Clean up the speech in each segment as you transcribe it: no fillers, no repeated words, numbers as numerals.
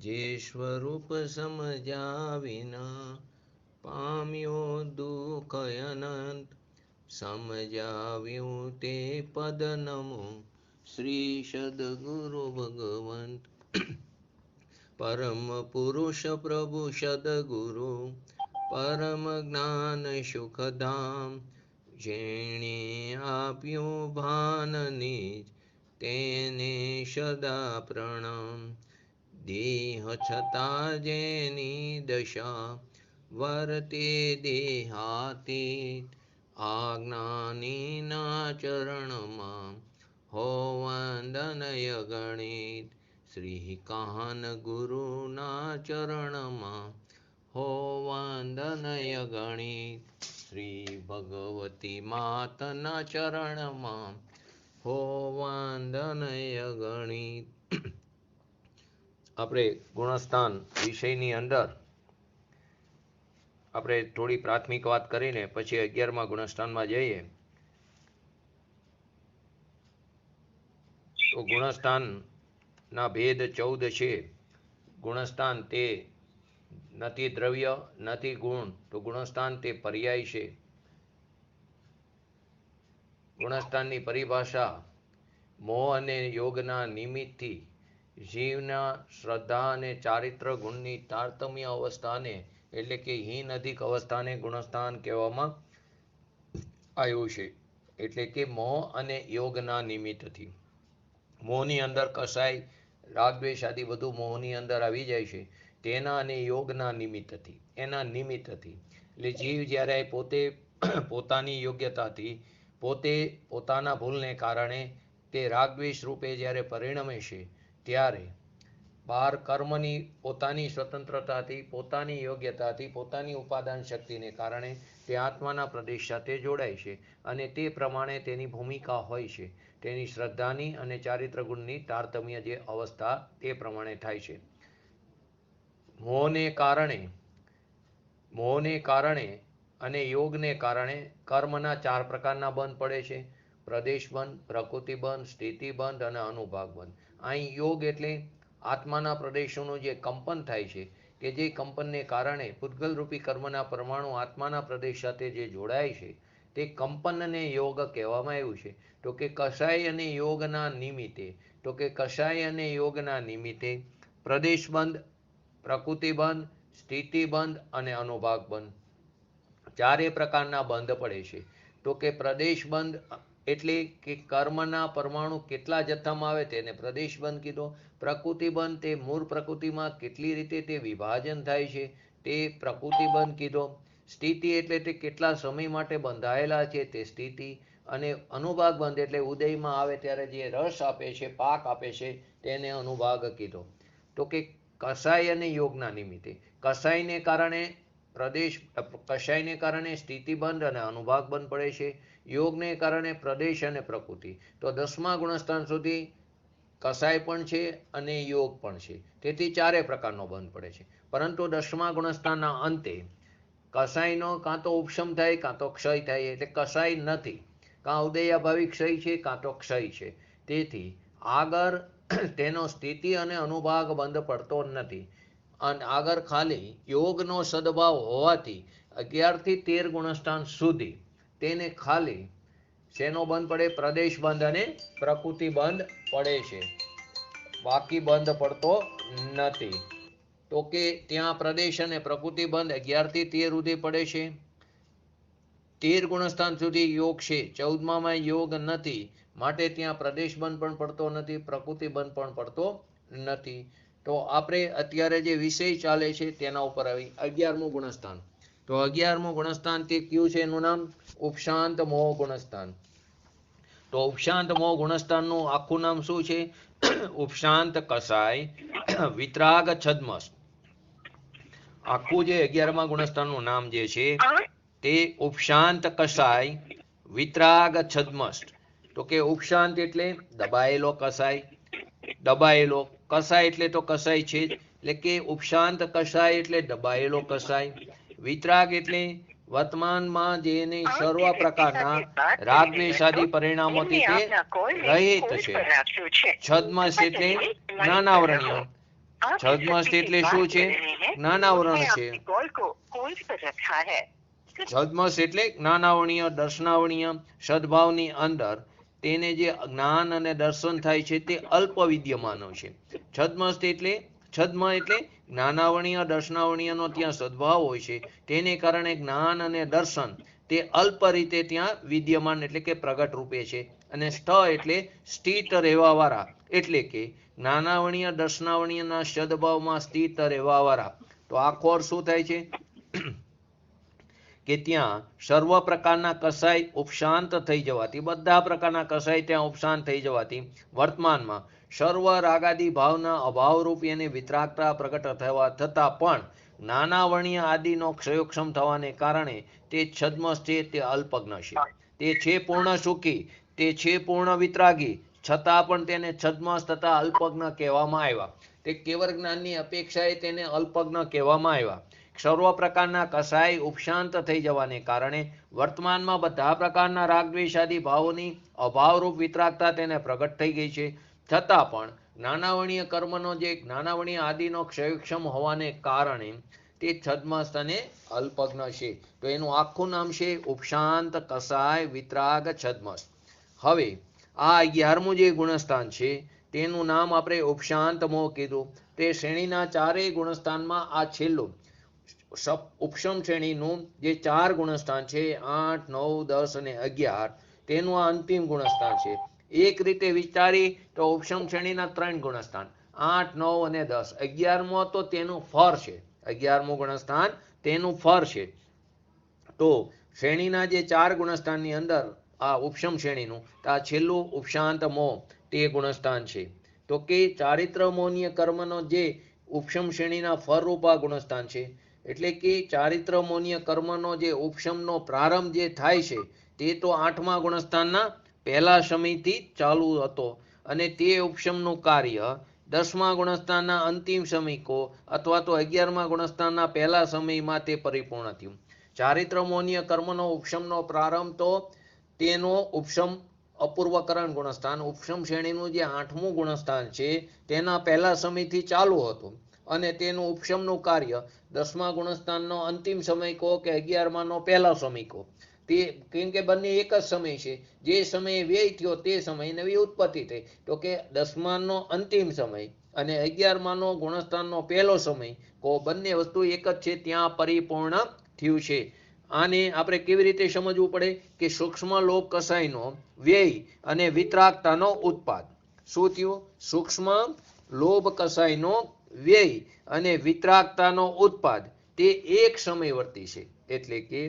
જે સ્વરૂપ સમજ્યા વિના પામ્યો દુઃખ અનંત, સમજાવ્યું તે પદ નમો શ્રી સદગુરુ ભગવંત. પરમ પુરુષ પ્રભુ સદગુરુ, પરમ જ્ઞાન સુખધામ, જેણે આપ્યું ભાન નિજ તેને સદા પ્રણામ. દેહ છતાં જેની દશા વર્તે દેહાતીત, આજ્ઞાનીના ચરણમાં હો વંદનય ગણિત. શ્રી કાહન ગુરુના ચરણમાં હો વંદનય ગણિત. શ્રી ભગવતી માતના ચરણમાં હો વંદનય ગણિત. આપણે ગુણસ્થાન વિષયની અંદર આપણે થોડી પ્રાથમિક વાત કરીને પછી 11મા ગુણસ્થાનમાં જઈએ. તો ગુણસ્થાનના ભેદ 14 છે. ગુણસ્થાન તે નથી દ્રવ્ય નથી ગુણ, તો ગુણસ્થાન તે પર્યાય છે. ગુણસ્થાનની પરિભાષા મોહ અને યોગના નિમિત્તથી જીવના શ્રદ્ધા અને ચારિત્ર ગુણની તારતમ્ય અવસ્થાને એટલે કે હીન અધિક અવસ્થાને ગુણસ્થાન કહેવામાં આવ્યું છે. એટલે કે મોહ અને યોગના નિમિત્તથી. મોહની અંદર કસાય રાગદ્વેષ આદિ બધું મોહની અંદર આવી જાય છે. તેના અને યોગના નિમિત્તથી, એના નિમિત્તથી. એટલે જીવ જ્યારે પોતે પોતાની યોગ્યતાથી પોતે પોતાના ભૂલને કારણે તે રાગદ્વેષ રૂપે જ્યારે પરિણમે છે, ત્યારે બહાર કર્મની પોતાની સ્વતંત્રતાથી, પોતાની યોગ્યતાથી, પોતાની ઉપાદાન શક્તિને કારણે તે આત્માના પ્રદેશ સાથે જોડાય છે અને તે પ્રમાણે તેની ભૂમિકા હોય છે. તેની શ્રદ્ધાની અને ચારિત્ર ગુણની તારતમ્ય જે અવસ્થા તે પ્રમાણે થાય છે. મોહને કારણે અને યોગને કારણે કર્મના 4 પ્રકારના બંધ પડે છે: પ્રદેશ બંધ, પ્રકૃતિ બંધ, સ્થિતિ બંધ અને અનુભાગ બંધ. અહીં યોગ એટલે આત્માના પ્રદેશોનું જે કંપન થાય છે, કે જે કંપનને કારણે પૂતગલરૂપી કર્મના પરમાણુ આત્માના પ્રદેશ સાથે જે જોડાય છે, તે કંપનને યોગ કહેવામાં આવ્યું છે. તો કે કષાય અને યોગના નિમિત્તે પ્રદેશ બંધ, પ્રકૃતિ બંધ, સ્થિતિ બંધ અને અનુભાગ બંધ 4 પ્રકારના બંધ પડે છે. તો કે પ્રદેશ બંધ એટલે કે કર્મના પરમાણુ કેટલા જથ્થામાં આવે તેને પ્રદેશ બંધ કીધો. પ્રકૃતિ બંધ તે મૂળ પ્રકૃતિમાં કેટલી રીતે તે વિભાજન થાય છે તે પ્રકૃતિ બંધ કીધો. સ્થિતિ એટલે તે કેટલા સમય માટે બંધાયેલા છે તે સ્થિતિ. અને અનુભાગ બંધ એટલે ઉદયમાં આવે ત્યારે જે રસ આપે છે, પાક આપે છે, તેને અનુભાગ કીધો. તો કે કષાય અને યોગના નિમિત્તે કષાયને કારણે સ્થિતિ બંધ અને અનુભાગ બંધ પડે છે. યોગને કારણે પ્રદેશ અને પ્રકૃતિ. તો 10મા ગુણસ્થાન સુધી કષાય પણ છે અને યોગ પણ છે. તેથી 4 પ્રકારનો બંધ પડે છે. પરંતુ 10મા ગુણસ્થાનના અંતે કષાયનો કાં તો ઉપશમ થાય કાં તો ક્ષય થાય. એટલે કષાય નથી, કાં ઉદયાભાવી ક્ષય છે કાં તો ક્ષય છે. તેથી આગળ તેનો સ્થિતિ અને અનુભાગ બંધ પડતો નથી. અને આગળ ખાલી યોગનો સદભાવ હોવાથી 11 થી 13 ગુણસ્થાન સુધી તેને ખાલી શેનો બંધ પડે? પ્રદેશ બંધ અને પ્રકૃતિ બંધ પડે છે, બાકી બંધ પડતો નથી. તો કે ત્યાં પ્રદેશ અને પ્રકૃતિ બંધ 11 થી 13 સુધી પડે છે. 13 ગુણસ્થાન સુધી યોગ છે, 14માં યોગ નથી, માટે ત્યાં પ્રદેશ બંધ પણ પડતો નથી, પ્રકૃતિ બંધ પણ પડતો નથી. તો આપણે અત્યારે જે વિષય ચાલે છે તેના ઉપર આવી 11મું ગુણસ્થાન. તો 11મું ગુણસ્થાન તે કયું છે? એનું નામ ઉપશાંત મોહ ગુણસ્થાન. તો ઉપશાંત મોહ ગુણસ્થાનનું આખું નામ શું છે? ઉપશાંત કષાય વિતરાગ છદ્મસ. આખું જે 11મા ગુણસ્થાનનું નામ જે છે તે ઉપશાંત કષાય વિતરાગ છદ્મસ. તો કે ઉપશાંત એટલે દબાયેલો કષાય, દબાયેલો કષાય એટલે તો કષાય છે જ, એટલે કે ઉપશાંત કષાય એટલે દબાયેલો કષાય. વિતરાગ એટલે વર્તમાનમાં જેને સર્વ પ્રકારના રાગદ્વેષાદી પરિણામોથી તે રહિત છે. છદ્મસ એટલે જ્ઞાનાવરણીય, आप जिस છદ્મસ્ત व्यक्ति से એટલે बात શું कर છે? रहे हैं, જ્ઞાનાવરણ उसने છે. आपकी कॉल को होल्ड पर रखा है. છદ્મસ્ત એટલે જ્ઞાનાવણીય દર્શનાવણીય સદભાવની અંદર તેને જે જ્ઞાન અને દર્શન થાય છે તે અલ્પ વિદ્યમાનો છે. છદ્મસ્ત એટલે છદ્મ એટલે જ્ઞાનાવણીય દર્શનાવણીયનો ત્યાં સદભાવ હોય છે, તેને કારણે જ્ઞાન અને દર્શન તે અલ્પ રીતે ત્યાં વિદ્યમાન એટલે કે પ્રગટ રૂપે છે. અને સ્થ એટલે સ્થિત રહેવા વાળા એટલે કે જ્ઞાનાવણીય દર્શનાવણીયના સદભાવમાં સ્થિત રહેવા વાળા. તો આખો અર્થ શું થાય છે કે ત્યાં સર્વ પ્રકારના કસાય ઉપશાંત થઈ જવાથી, બધા પ્રકારના કસાય ત્યાં ઉપશાંત થઈ જવાથી વર્તમાનમાં સર્વ રાગાદી ભાવના અભાવરૂપ એની વિતરાગતા પ્રગટ થવા થતાં પણ નાનાવર્ણીય આદિનો ક્ષયોક્ષમ થવાને કારણે તે છદ્મસ છે તે અલ્પજ્ઞ છે. તે છે પૂર્ણ સુખી, તે છે પૂર્ણ વિતરાગી, છતાં પણ તેને છદ્મસ તથા અલ્પજ્ઞ કહેવામાં આવ્યા. તે કેવળ જ્ઞાનની અપેક્ષાએ તેને અલ્પજ્ઞ કહેવામાં આવ્યા. સર્વ પ્રકારના કસાય ઉપશાંત થઈ જવાને કારણે વર્તમાનમાં બધા પ્રકારના રાગદ્વેષાદી ભાવોની અભાવરૂપ વિતરાગતા તેને પ્રગટ થઈ ગઈ છે. છતાં પણ જ્ઞાનાવણીય કર્મનો જે જ્ઞાનાવણીય આદિનો ક્ષયક્ષમ હોવાને કારણે તે છદ્મસ્ત અને અલ્પજ્ઞ છે. તો એનું આખું નામ છે ઉપશાંત કસાય વિતરાગ છદ્મસ્ત. હવે આ 11મું જે ગુણસ્થાન છે તેનું નામ આપણે ઉપશાંત મોહ કીધું. તે શ્રેણીના ચારેય ગુણસ્થાનમાં આ છેલ્લું ઉપશમ શ્રેણીનું જે 4 ગુણસ્થાન છે 8, 9, 10 અને 11 તેનું આ અંતિમ ગુણસ્થાન છે. એક રીતે વિચારી તો ઉપશમ શ્રેણીના 3 ગુણસ્થાન 8, 9 અને 10. 11મો તો તેનું ફળ છે. 11મું ગુણસ્થાન તેનું ફળ છે. તો શ્રેણીના જે 4 ગુણસ્થાનની અંદર આ ઉપશમ શ્રેણીનું આ છેલ્લું ઉપશાંત મોહ તે ગુણસ્થાન છે. તો કે ચારિત્ર મોહનીય કર્મનો જે ઉપશમ શ્રેણીના ફળરૂપ આ ગુણસ્થાન છે. એટલે કે ચારિત્ર મોહનીય કર્મનો જે ઉપશમનો પ્રારંભ જે થાય છે તે તો 8મા ગુણસ્થાનના પહેલા સમયથી ચાલુ હતો અને તે ઉપશમનું કાર્ય 10મા ગુણસ્થાનના અંતિમ સમયકો અથવા તો 11મા ગુણસ્થાનના પહેલા સમયમાં તે પરિપૂર્ણ થયું. ચારિત્ર મોહનીય કર્મનો ઉપશમનો પ્રારંભ તો તેનો ઉપશમ અપૂર્વકરણ ગુણસ્થાન ઉપશમ શ્રેણીનું જે 8મું ગુણસ્થાન છે તેના પહેલા સમયથી ચાલુ હતું અને તેનું ઉપશમનું કાર્ય 10મા ગુણસ્થાનનો અંતિમ સમય કહો કે 11માનો પહેલો સમય કહો. તે કેમ કે બંને એક જ સમય છે. જે સમયે વ્યય થયો તે સમયે નવી ઉત્પત્તિ થઈ. તો કે 10માનો અંતિમ સમય અને 11માનો ગુણસ્થાનનો પહેલો સમય કહો બંને વસ્તુ એક જ છે, ત્યાં પરિપૂર્ણ થયું છે. આને આપણે કેવી રીતે સમજવું પડે કે સૂક્ષ્મ લોભ કસાયનો વ્યય અને વિતરાગતાનો ઉત્પાદ. શું થયું? સૂક્ષ્મ લોભ કસાયનો વ્યય અને વિતરાગતાનો ઉત્પાદ તે એક સમયવર્તી છે. એટલે કે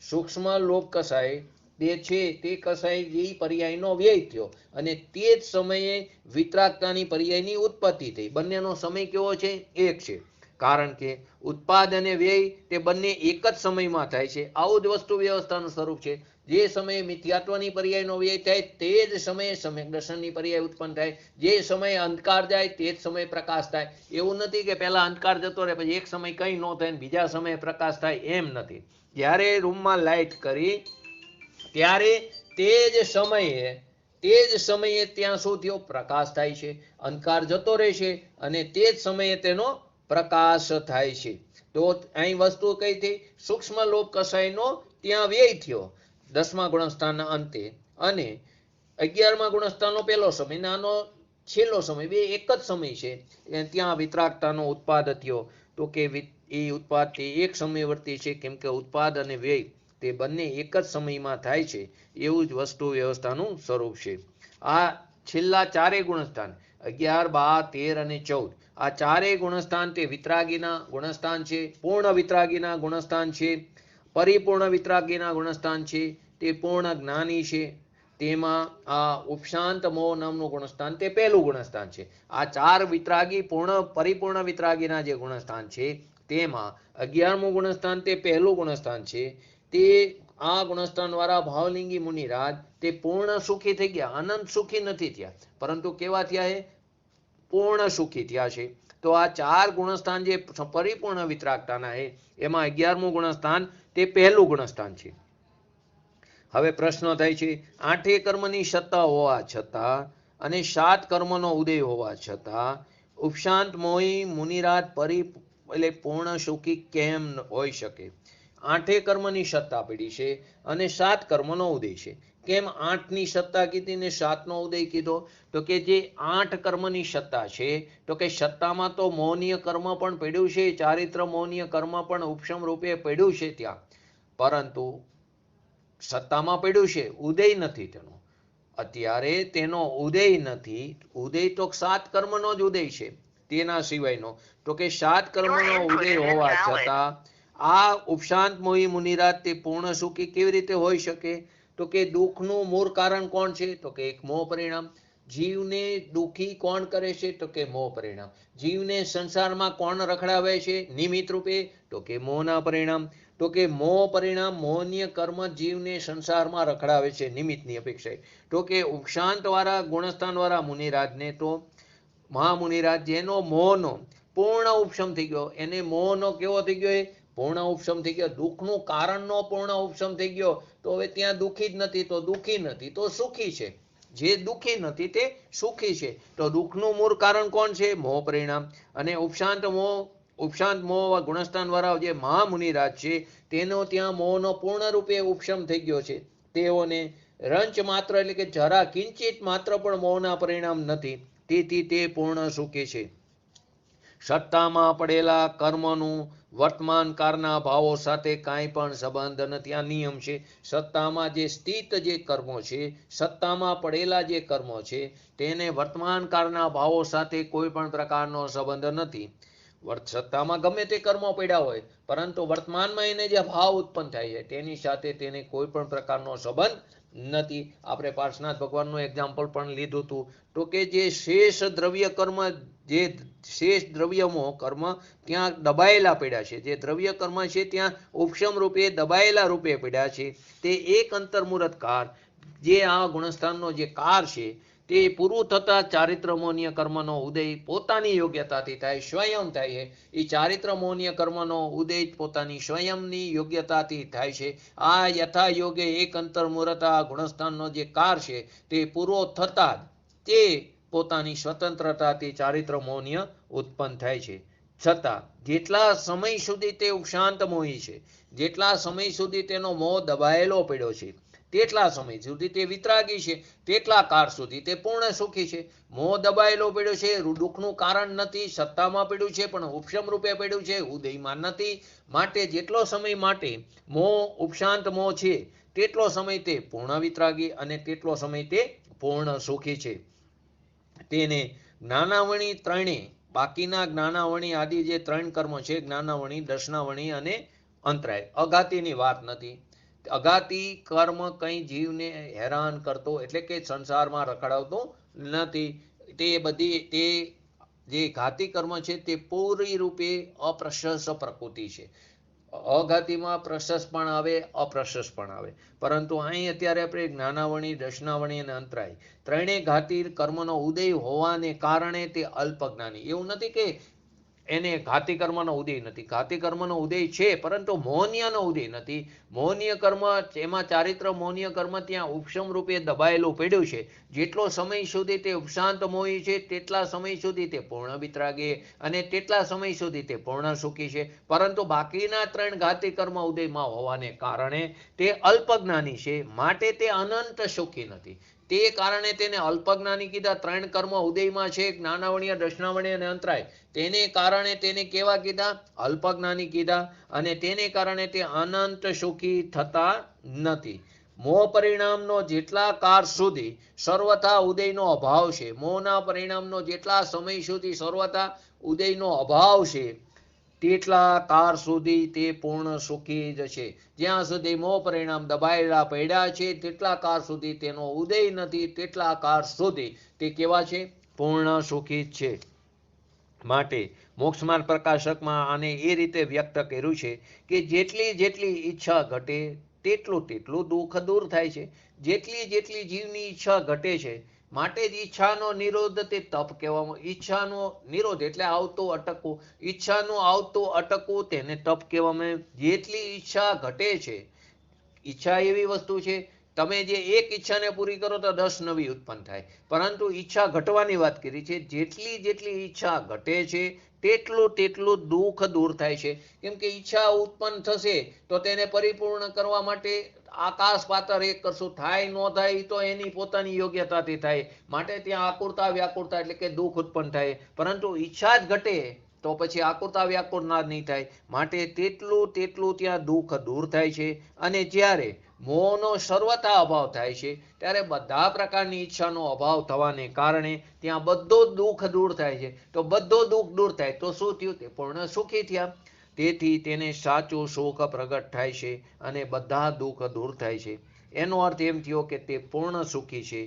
સૂક્ષ્મ લોભ કસાય તે છે તે કસાય જે પર્યાયનો વ્યય થયો અને તે જ સમયે વિતરાગતાની પર્યાયની ઉત્પત્તિ થઈ. બંનેનો સમય કેવો છે? એક છે. કારણ કે ઉત્પાદ અને વ્યય તે બંને એક જ સમયમાં થાય છે. આવું જ વસ્તુ વ્યવસ્થાનું સ્વરૂપ છે. જે સમયે મિથ્યાત્વની પર્યાયનો વ્યય થાય તે જ સમયે સમ્યક દર્શનની પર્યાય ઉત્પન્ન થાય. જે સમયે અંધકાર જાય તે જ સમયે પ્રકાશ થાય. એવું નથી કે પહેલા અંધકાર જતો રહે પછી એક સમય કંઈ ન થાય ને બીજા સમયે પ્રકાશ થાય, એમ નથી. જ્યારે રૂમમાં લાઇટ કરી ત્યારે તે જ સમયે ત્યાં શું થયો? પ્રકાશ થાય છે. અંધકાર જતો રહેશે અને તે જ સમયે તેનો પ્રકાશ થાય છે. તો અહીં વસ્તુ કઈ થઈ? સૂક્ષ્મ લોભ કસાયનો ત્યાં વ્યય થયો 10મા ગુણસ્થાનના અંતે અને 11મા ગુણસ્થાનનો પહેલો સમય નાનો છેલ્લો સમય, બે એક જ સમય છે. ત્યાં વિતરાગતાનો ઉત્પાદ થયો. તો કે એ ઉત્પાદ તે એક સમયવર્તી છે કેમ કે ઉત્પાદ અને વ્યય તે બંને એક જ સમયમાં થાય છે. એવું જ વસ્તુ વ્યવસ્થાનું સ્વરૂપ છે. આ છેલ્લા ચારેય ગુણસ્થાન 11, 12, 13 અને 14 આ ચારેય ગુણસ્થાન તે વિતરાગીના ગુણસ્થાન છે, પૂર્ણ વિતરાગીના ગુણસ્થાન છે, પરિપૂર્ણ વિતરાગીના ગુણસ્થાન છે, તે પૂર્ણ જ્ઞાની છે. તેમાં આ ઉપશાંત મોહ નામનું ગુણસ્થાન તે પહેલું ગુણસ્થાન છે. આ 4 વિતરાગી પરિપૂર્ણ વિતરાગીના જે ગુણસ્થાન છે તેમાં 11મું ગુણસ્થાન તે પહેલું ગુણસ્થાન છે. તે આ ગુણસ્થાન વાળા ભાવલિંગી મુનિરાજ તે પૂર્ણ સુખી થઈ ગયા. અનંત સુખી નથી થયા, પરંતુ કેવા થયા છે? પૂર્ણ સુખી થયા છે. તો આ 4 ગુણસ્થાન જે પરિપૂર્ણ વિતરાગતાના છે એમાં 11મું ગુણસ્થાન તે પહેલું ગુણસ્થાન છે. હવે પ્રશ્ન થાય છે 8 કર્મની સત્તા હોવા છતાં અને 7 કર્મનો ઉદય હોવા છતાં ઉપશાંત મોહી મુનિરાત એટલે પૂર્ણ સુખી કેમ હોઈ શકે? 8 કર્મની સત્તા પડી છે અને 7 કર્મનો ઉદય છે. કેમ 8ની સત્તા કીધી ને 7નો ઉદય કીધો? તો કે જે 8 કર્મની સત્તા છે, તો કે સત્તામાં તો મોહનીય કર્મ પણ પડ્યું છે, ચારિત્ર મોહનીય કર્મ પણ ઉપશમ રૂપે પડ્યું છે ત્યાં, પરંતુ સત્તામાં પડ્યું છે, ઉદય નથી તેનો. અત્યારે તેનો ઉદય નથી. ઉદય તો 7 કર્મનો જ ઉદય છે, તેના સિવાયનો. તો કે 7 કર્મનો ઉદય હોવા છતાં આ ઉપશાંત મોહી મુનિરાત તે પૂર્ણ સુખી કેવી રીતે હોઈ શકે? તો કે દુઃખનું મૂળ કારણ કોણ છે? તો કે એક મોહ પરિણામ. જીવને દુઃખી કોણ કરે છે? તો કે મોહ પરિણામ. જીવને સંસારમાં કોણ રખડાવે છે નિમિત્ત રૂપે? તો કે મોહના પરિણામ. તો કે મોહ પરિણામ મોહનીય કર્મ જીવને સંસારમાં રખડાવે છે નિમિત્તની અપેક્ષાએ. તો કે ઉપશાંત વાળા ગુણસ્થાન વાળા મુનિરાજને તો મહામુનિરાજ જેનો મોહનો પૂર્ણ ઉપશમ થઈ ગયો, એને મોહનો કેવો થઈ ગયો? એ પૂર્ણ ઉપશમ થઈ ગયો. દુઃખનું કારણનો પૂર્ણ ઉપશમ થઈ ગયો. તો હવે ત્યાં દુઃખી જ નથી, તો દુઃખી નથી તો સુખી છે. જે દુઃખી નથી તે સુખી છે. તો દુઃખનું મૂળ કારણ કોણ છે? મોહ પરિણામ. અને ઉપશાંત મોહ ગુણસ્થાન વાળા જે મહામુનિરાજ છે તેનો ત્યાં મોહનો પૂર્ણ રૂપે ઉપશમ થઈ ગયો છે. તેઓને રંચ માત્ર એટલે કે જરા કિંચિત માત્ર પણ મોહના પરિણામ નથી. તેથી તે પૂર્ણ સુખી છે. સત્તામાં પડેલા કર્મનું વર્તમાન કાળના ભાવો સાથે કાંઈ પણ સંબંધ નથી. આ નિયમ છે. સત્તામાં જે સ્થિત જે કર્મો છે, સત્તામાં પડેલા જે કર્મો છે, તેને વર્તમાન કાળના ભાવો સાથે કોઈ પણ પ્રકારનો સંબંધ નથી. સત્તામાં ગમે તે કર્મો પડ્યા હોય, પરંતુ વર્તમાનમાં એને જે ભાવ ઉત્પન્ન થાય છે તેની સાથે તેને કોઈ પણ પ્રકારનો સંબંધ નથી. આપણે પાર્શ્વનાથ ભગવાનનું એક્ઝામ્પલ પણ લીધું હતું. તો કે જે શેષ દ્રવ્ય કર્મ, જે શેષ દ્રવ્યમો કર્મ ત્યાં દબાયેલા પડ્યા છે, જે દ્રવ્ય કર્મ છે ત્યાં ઉપશમ રૂપે દબાયેલા રૂપે પડ્યા છે, તે એક અંતર્મુહૂર્ત કાળ જે આ ગુણસ્થાનનો જે કાર છે તે પૂરું થતા ચારિત્ર મોહનીય કર્મનો ઉદય પોતાની યોગ્યતાથી થાય, સ્વયં થાય છે. એ ચારિત્ર મોહનીય કર્મનો ઉદય પોતાની સ્વયંની યોગ્યતાથી થાય છે. આ યથા યોગ્ય એક અંતર્મુહૂર્ત આ ગુણસ્થાનનો જે કાર છે તે પૂરો થતા જ તે પોતાની સ્વતંત્રતાથી ચારિત્ર મોહનીય ઉત્પન્ન થાય છે. છતાં જેટલા સમય સુધી તે ઉપશાંત મોહી છે, જેટલા સમય સુધી તેનો મોહ દબાયેલો પડ્યો છે, તેટલા સમય સુધી તે વિતરાગી છે, તેટલા કાળ સુધી તે પૂર્ણ સુખી છે. મોહ દબાયેલો પડ્યો છે, દુઃખનું કારણ નથી, સત્તામાં પડ્યું છે પણ ઉપશમ રૂપે પડ્યું છે, ઉદયમાં નથી. માટે જેટલો સમય માટે મોહ ઉપશાંત મોહ છે તેટલો સમય તે પૂર્ણ વિતરાગી અને તેટલો સમય તે પૂર્ણ સુખી છે. તેને જ્ઞાનાવણી ત્રણે, બાકીના જ્ઞાનાવણી આદિ જે 3 કર્મો છે, જ્ઞાનાવણી, દર્શનાવણી અને અંતરાય, અઘાતીની વાત નથી. અઘાતી કર્મ કઈ જીવને હેરાન કરતો એટલે કે સંસારમાં રખડાવતો નથી. તે બધી તે જે ઘાતી કર્મ છે તે પૂરી રૂપે અપ્રશસ્ત પ્રકૃતિ છે. અઘાતીમાં પ્રશસ્ત પણ આવે, અપ્રશસ્ત પણ આવે. પરંતુ અહીં અત્યારે આપણે જ્ઞાનાવણી, દર્શનાવણી અને અંતરાય ત્રણેય ઘાતી કર્મનો ઉદય હોવાને કારણે તે અલ્પજ્ઞાની. એવું નથી કે એને ઘાતી કર્મનો ઉદય નથી. ઘાતી કર્મનો ઉદય છે, પરંતુ મોહનીયનો ઉદય નથી. મોહનીય કર્મ, એમાં ચારિત્ર મોહનીય કર્મ ત્યાં ઉપશમ રૂપે દબાયેલું પડ્યું છે. જેટલો સમય સુધી તે ઉપશાંત મોહી છે તેટલા સમય સુધી તે પૂર્ણ વિતરાગી અને તેટલા સમય સુધી તે પૂર્ણ સુખી છે. પરંતુ બાકીના 3 ઘાતી કર્મ ઉદયમાં હોવાને કારણે તે અલ્પજ્ઞાની છે, માટે તે અનંત સુખી નથી. તે કારણે તેને અલ્પજ્ઞાની કીધા. 3 કર્મ ઉદયમાં છે, જ્ઞાનાવણીય, દર્શનાવણી અને અંતરાય, તેને કારણે તેને કેવા કીધા? અલ્પજ્ઞાની કીધા. અને તેને કારણે તે અનંત સુખી થતા નથી. મોહ પરિણામનો જેટલા કાળ સુધી સર્વથા ઉદયનો અભાવ છે, મોહના પરિણામનો જેટલા સમય સુધી સર્વથા ઉદયનો અભાવ છે, તેટલા કાળ સુધી તે પૂર્ણ સુખી જ છે. જ્યાં સુધી મોહ પરિણામ દબાયેલા પડ્યા છે તેટલા કાળ સુધી તેનો ઉદય નથી, તેટલા કાળ સુધી તે કેવા છે? પૂર્ણ સુખી છે. માટે મોક્ષમાર્ગ પ્રકાશકમાં આને એ રીતે વ્યક્ત કર્યું છે કે જેટલી જેટલી ઈચ્છા ઘટે તેટલું તેટલું દુઃખ દૂર થાય છે. જેટલી જેટલી જીવની ઈચ્છા ઘટે છે, માટે જ ઈચ્છાનો નિરોધ તે તપ કહેવામાં. ઈચ્છાનો નિરોધ એટલે આવતું અટકવું. ઈચ્છાનું આવતું અટકવું તેને તપ કહેવામાં. જેટલી ઈચ્છા ઘટે છે, ઈચ્છા એવી વસ્તુ છે તમે જે એક ઈચ્છાને પૂરી કરો તો 10 નવી ઉત્પન્ન થાય, પરંતુ ઈચ્છા ઘટવાની વાત કરી છે. જેટલી જેટલી ઈચ્છા ઘટે છે તેટલું તેટલું દુઃખ દૂર થાય છે. કેમ કે ઈચ્છા ઉત્પન્ન થશે તો તેને પરિપૂર્ણ કરવા માટે આકાશ પાતાળ એક કરશું, થાય ન થાય તો એની પોતાની યોગ્યતાથી થાય, માટે ત્યાં આકુરતા વ્યાકુરતા એટલે કે દુઃખ ઉત્પન્ન થાય. પરંતુ ઈચ્છા જ ઘટે તો પછી આકુરતા વ્યાકુરતા નહીં થાય, માટે તેટલું તેટલું ત્યાં દુઃખ દૂર થાય છે. અને જ્યારે મોહનો સર્વથા અભાવ થાય છે ત્યારે બધા પ્રકારની ઈચ્છાનો અભાવ થવાને કારણે ત્યાં બધું દુઃખ દૂર થાય છે. તો બધું દુઃખ દૂર થાય તો શું થયું? તે પૂર્ણ સુખી થયા. તેથી તેને સાચું સુખ પ્રગટ થાય છે અને બધા દુઃખ દૂર થાય છે. એનો અર્થ એમ થયો કે તે પૂર્ણ સુખી છે.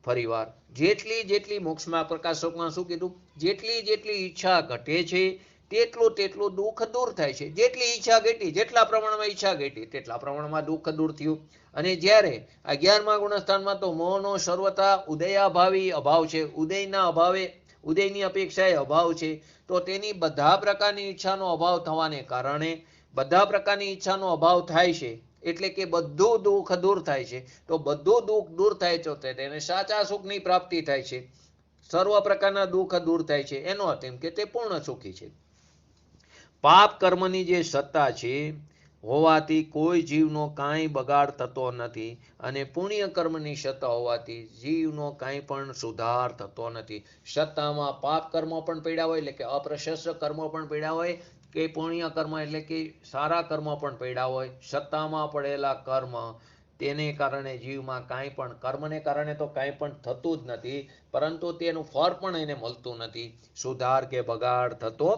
ફરીવાર, જેટલી જેટલી મોક્ષમાં પ્રકાશકમાં શું કીધું? જેટલી જેટલી ઈચ્છા ઘટે છે તેટલું તેટલું દુઃખ દૂર થાય છે. જેટલી ઈચ્છા ઘટી, જેટલા પ્રમાણમાં ઈચ્છા ઘટી તેટલા પ્રમાણમાં દુઃખ દૂર થયું. અને જ્યારે 11મા ગુણસ્થાનમાં તો મોહનો સર્વથા ઉદયાભાવી અભાવ છે, ઉદયના અભાવે, ઉદયની અપેક્ષાએ અભાવ છે. તો તેની બધા પ્રકારની ઈચ્છાનો અભાવ થવાને કારણે, બધા પ્રકારની ઈચ્છાનો અભાવ થાય છે એટલે કે બધું દુઃખ દૂર થાય છે. તો બધું દુઃખ દૂર થાય તો તેને સાચા સુખની પ્રાપ્તિ થાય છે, સર્વ પ્રકારના દુઃખ દૂર થાય છે. એનો અર્થ એમ કે તે પૂર્ણ સુખી છે. પાપ કર્મની જે સત્તા છે હોવાથી કોઈ જીવનો કાંઈ બગાડ થતો નથી, અને પુણ્ય કર્મની સત્તા હોવાથી જીવનો કાંઈ પણ સુધાર થતો નથી. સત્તામાં પાપ કર્મો પણ પડ્યા હોય એટલે કે અપ્રશસ્ત કર્મો પણ પડ્યા હોય, કે પુણ્ય કર્મ એટલે કે સારા કર્મો પણ પડ્યા હોય. સત્તામાં પડેલા કર્મ તેને કારણે જીવમાં કાંઈ પણ, કર્મને કારણે તો કાંઈ પણ થતું જ નથી, પરંતુ તેનું ફળ પણ એને મળતું નથી, સુધાર કે બગાડ થતો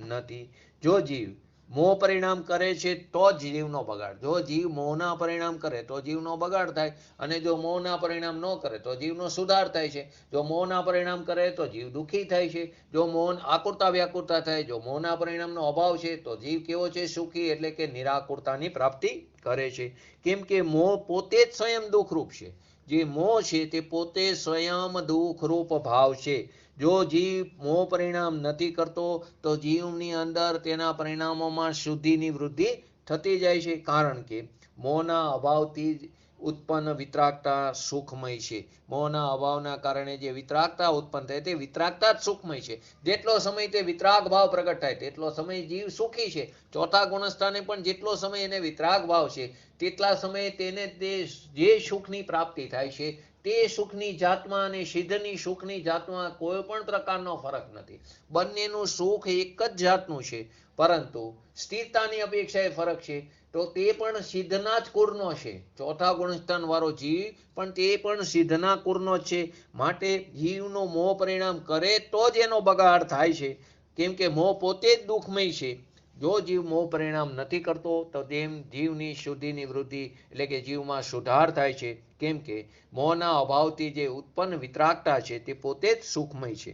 નથી. જો જીવ મોહ પરિણામ કરે છે તો જ જીવનો બગાડ, જો જીવ મોહના પરિણામ કરે તો જીવનો બગાડ થાય, અને જો મોહના પરિણામ ન કરે તો જીવનો સુધાર થાય છે. જો મોહના પરિણામ કરે તો જીવ દુઃખી થાય છે. જો મોહ આકુરતા વ્યાકુરતા થાય, જો મોહના પરિણામનો અભાવ છે તો જીવ કેવો છે? સુખી, એટલે કે નિરાકુરતાની પ્રાપ્તિ કરે છે. કેમ કે મોહ પોતે જ સ્વયં દુઃખરૂપ છે. જે મોહ છે તે પોતે સ્વયં દુઃખરૂપ ભાવ છે. જો જીવ મોહ પરિણામ નથી કરતો તો જીવની અંદર તેના પરિણામોમાં શુદ્ધિની વૃદ્ધિ થતી જાય છે, કારણ કે મોહના અભાવથી જ ઉત્પન્ન વિતરાગતા સુખમય છે. મોહના અભાવના કારણે જે વિતરાગતા ઉત્પન્ન થાય તે વિતરાગતા જ સુખમય છે. જેટલો સમય તે વિતરાગ ભાવ પ્રગટ થાય તેટલો સમય જીવ સુખી છે. ચોથા ગુણસ્થાને પણ જેટલો સમય એને વિતરાગ ભાવ છે તેટલા સમયે તેને તે જે સુખની પ્રાપ્તિ થાય છે તે સુખની જાતમાં અને સિદ્ધની સુખની જાતમાં કોઈ પણ પ્રકારનો ફરક નથી. બંનેનું સુખ એક જ જાતનું છે, પરંતુ સ્થિરતાની અપેક્ષાએ ફરક છે. તો તે પણ સિદ્ધના જ કુળનો છે. ચોથા ગુણસ્થાન વાળો જીવ પણ તે પણ સિદ્ધના કુળનો છે. માટે જીવનો મોહ પરિણામ કરે તો જ એનો બગાડ થાય છે, કેમ કે મોહ પોતે જ દુઃખમય છે. જો જીવ મોહ પરિણામ નથી કરતો તો તેમ જીવની શુદ્ધિની વૃદ્ધિ એટલે કે જીવમાં સુધાર થાય છે. કેમ કે મોહના અભાવથી જે ઉત્પન્ન વિતરાગતા છે તે પોતે જ સુખમય છે.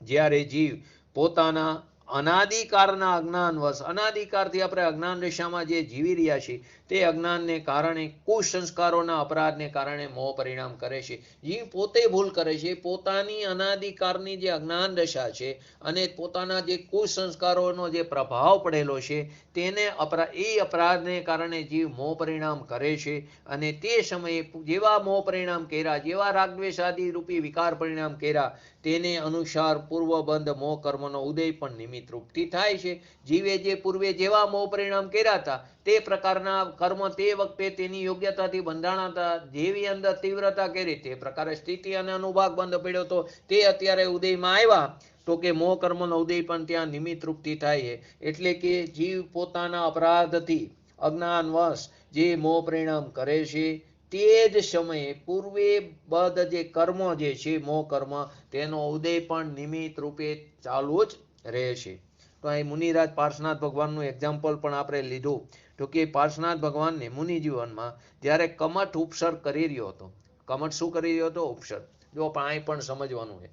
જ્યારે જીવ પોતાના અનાદિકાળના અજ્ઞાનવશ, અનાદિકાળથી આપણે અજ્ઞાન દશામાં જે જીવી રહ્યા છીએ તે અજ્ઞાનને કારણે, કુસંસ્કારોના અપરાધને કારણે મોહ પરિણામ કરે છે. જીવ પોતે ભૂલ કરે છે, પોતાની અનાદિકાળની જે અજ્ઞાન દશા છે અને પોતાના જે કુસંસ્કારોનો જે પ્રભાવ પડેલો છે તેને એ અપરાધને કારણે જીવ મોહ પરિણામ કરે છે. અને તે સમયે જેવા મોહ પરિણામ કર્યા, જેવા રાગદ્વેષાદિ રૂપી વિકાર પરિણામ કર્યા, તેને અનુસાર પૂર્વબંધ મોહ કર્મનો ઉદય પણ નિમિત્ત રૂપથી થાય છે. જીવે જે પૂર્વે જેવા મોહ પરિણામ કર્યા હતા તે પ્રકારના કર્મ તે વખતે તેની યોગ્યતાથી બંધાણા હતા, જેવી અંદર તીવ્રતા કરી તે પ્રકારે સ્થિતિ અને અનુભાગ બંધ પડ્યો હતો, તે અત્યારે ઉદયમાં આવ્યા તો કે મોહ કર્મનો ઉદય પણ ત્યાં નિમિત્ત રૂપથી થાય છે. એટલે કે જીવ પોતાના અપરાધથી, અજ્ઞાનવશ જે મોહ પરિણામ કરે છે તે જ સમયે પૂર્વે બદ્ધ જે કર્મ જે છે મોહ કર્મ, તેનો ઉદય પણ નિમિત્ત રૂપે ચાલુ જ રહે છે. તો અહીં મુનિરાજ પાર્શ્વનાથ ભગવાનનું એક્ઝામ્પલ પણ આપણે લીધું. તો કે પાર્શ્વનાથ ભગવાનને મુનિ જીવનમાં જ્યારે કમઠ ઉપસર્ગ કરી રહ્યો હતો, કમઠ શું કરી રહ્યો હતો? ઉપસર્ગ. જો પણ અહીં પણ સમજવાનું છે,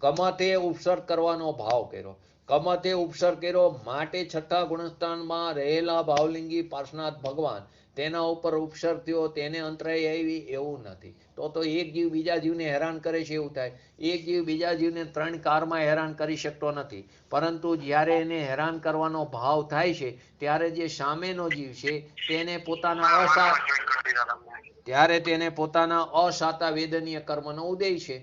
કમઠે ઉપસર્ગ કરવાનો ભાવ કર્યો, કમઠે ઉપસર્ગ કર્યો માટે છઠ્ઠા ગુણસ્થાનમાં રહેલા ભાવલિંગી પાર્શ્વનાથ ભગવાન તેના ઉપર ઉપસર્ગ થયો, તેને અંતરાય આવી એવું નથી. તો એક જીવ બીજા જીવને હેરાન કરે છે એવું થાય. એક જીવ બીજા જીવને 3 કાળમાં હેરાન કરી શકતો નથી, પરંતુ જ્યારે એને હેરાન કરવાનો ભાવ થાય છે ત્યારે જે સામેનો જીવ છે તેને પોતાના ત્યારે તેને પોતાના અસાતા વેદનીય કર્મનો ઉદય છે.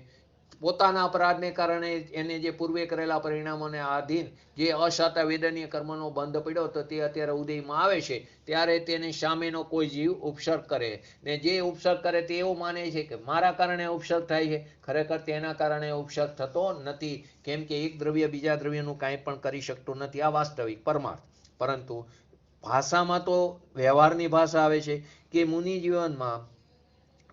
પોતાના અપરાધને કારણે એને જે પૂર્વે કરેલા પરિણામોને આધીન જે અસાતા વેદનીય કર્મનો બંધ પડ્યો તો તે અત્યારે ઉદયમાં આવે છે. ત્યારે તેને સામેનો કોઈ જીવ ઉપસર્ગ કરે ને જે ઉપસર્ગ કરે તે એવું માને છે કે મારા કારણે ઉપસર્ગ થાય છે. ખરેખર તેના કારણે ઉપસર્ગ થતો નથી, કેમ કે એક દ્રવ્ય બીજા દ્રવ્યનું કાંઈ પણ કરી શકતું નથી. આ વાસ્તવિક પરમાર્થ. પરંતુ ભાષામાં તો વ્યવહારની ભાષા આવે છે કે મુનિ જીવનમાં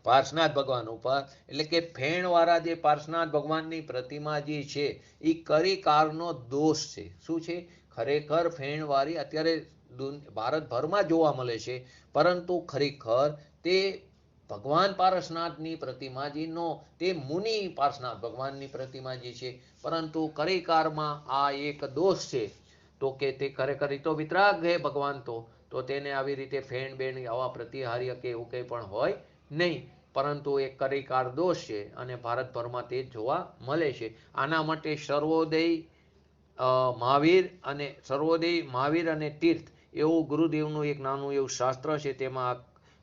પાર્શનાથ ભગવાન ઉપર એટલે કે ફેણવાળા જે પાર્શનાથ ભગવાનની પ્રતિમા જે છે એ કરિકારનો દોષ છે. શું છે? ખરેખર ફેણવાળી અત્યારે ભારતભરમાં જોવા મળે છે, પરંતુ ખરેખર તે ભગવાન પાર્શનાથની પ્રતિમાજીનો તે મુનિ પાર્શનાથ ભગવાનની પ્રતિમાજી છે, પરંતુ કરિકારમાં આ એક દોષ છે. તો કે તે ખરેખર તો વિતરાગ છે ભગવાન, તો તેને આવી રીતે ફેણ બેણ આવા પ્રતિહાર્ય કે એવું કંઈ પણ હોય નહીં, પરંતુ એક કરિકાર દોષ છે અને ભારતભરમાં તે જોવા મળે છે. આના માટે સર્વોદય મહાવીર અને તીર્થ એવું ગુરુદેવનું એક નાનું એવું શાસ્ત્ર છે. તેમાં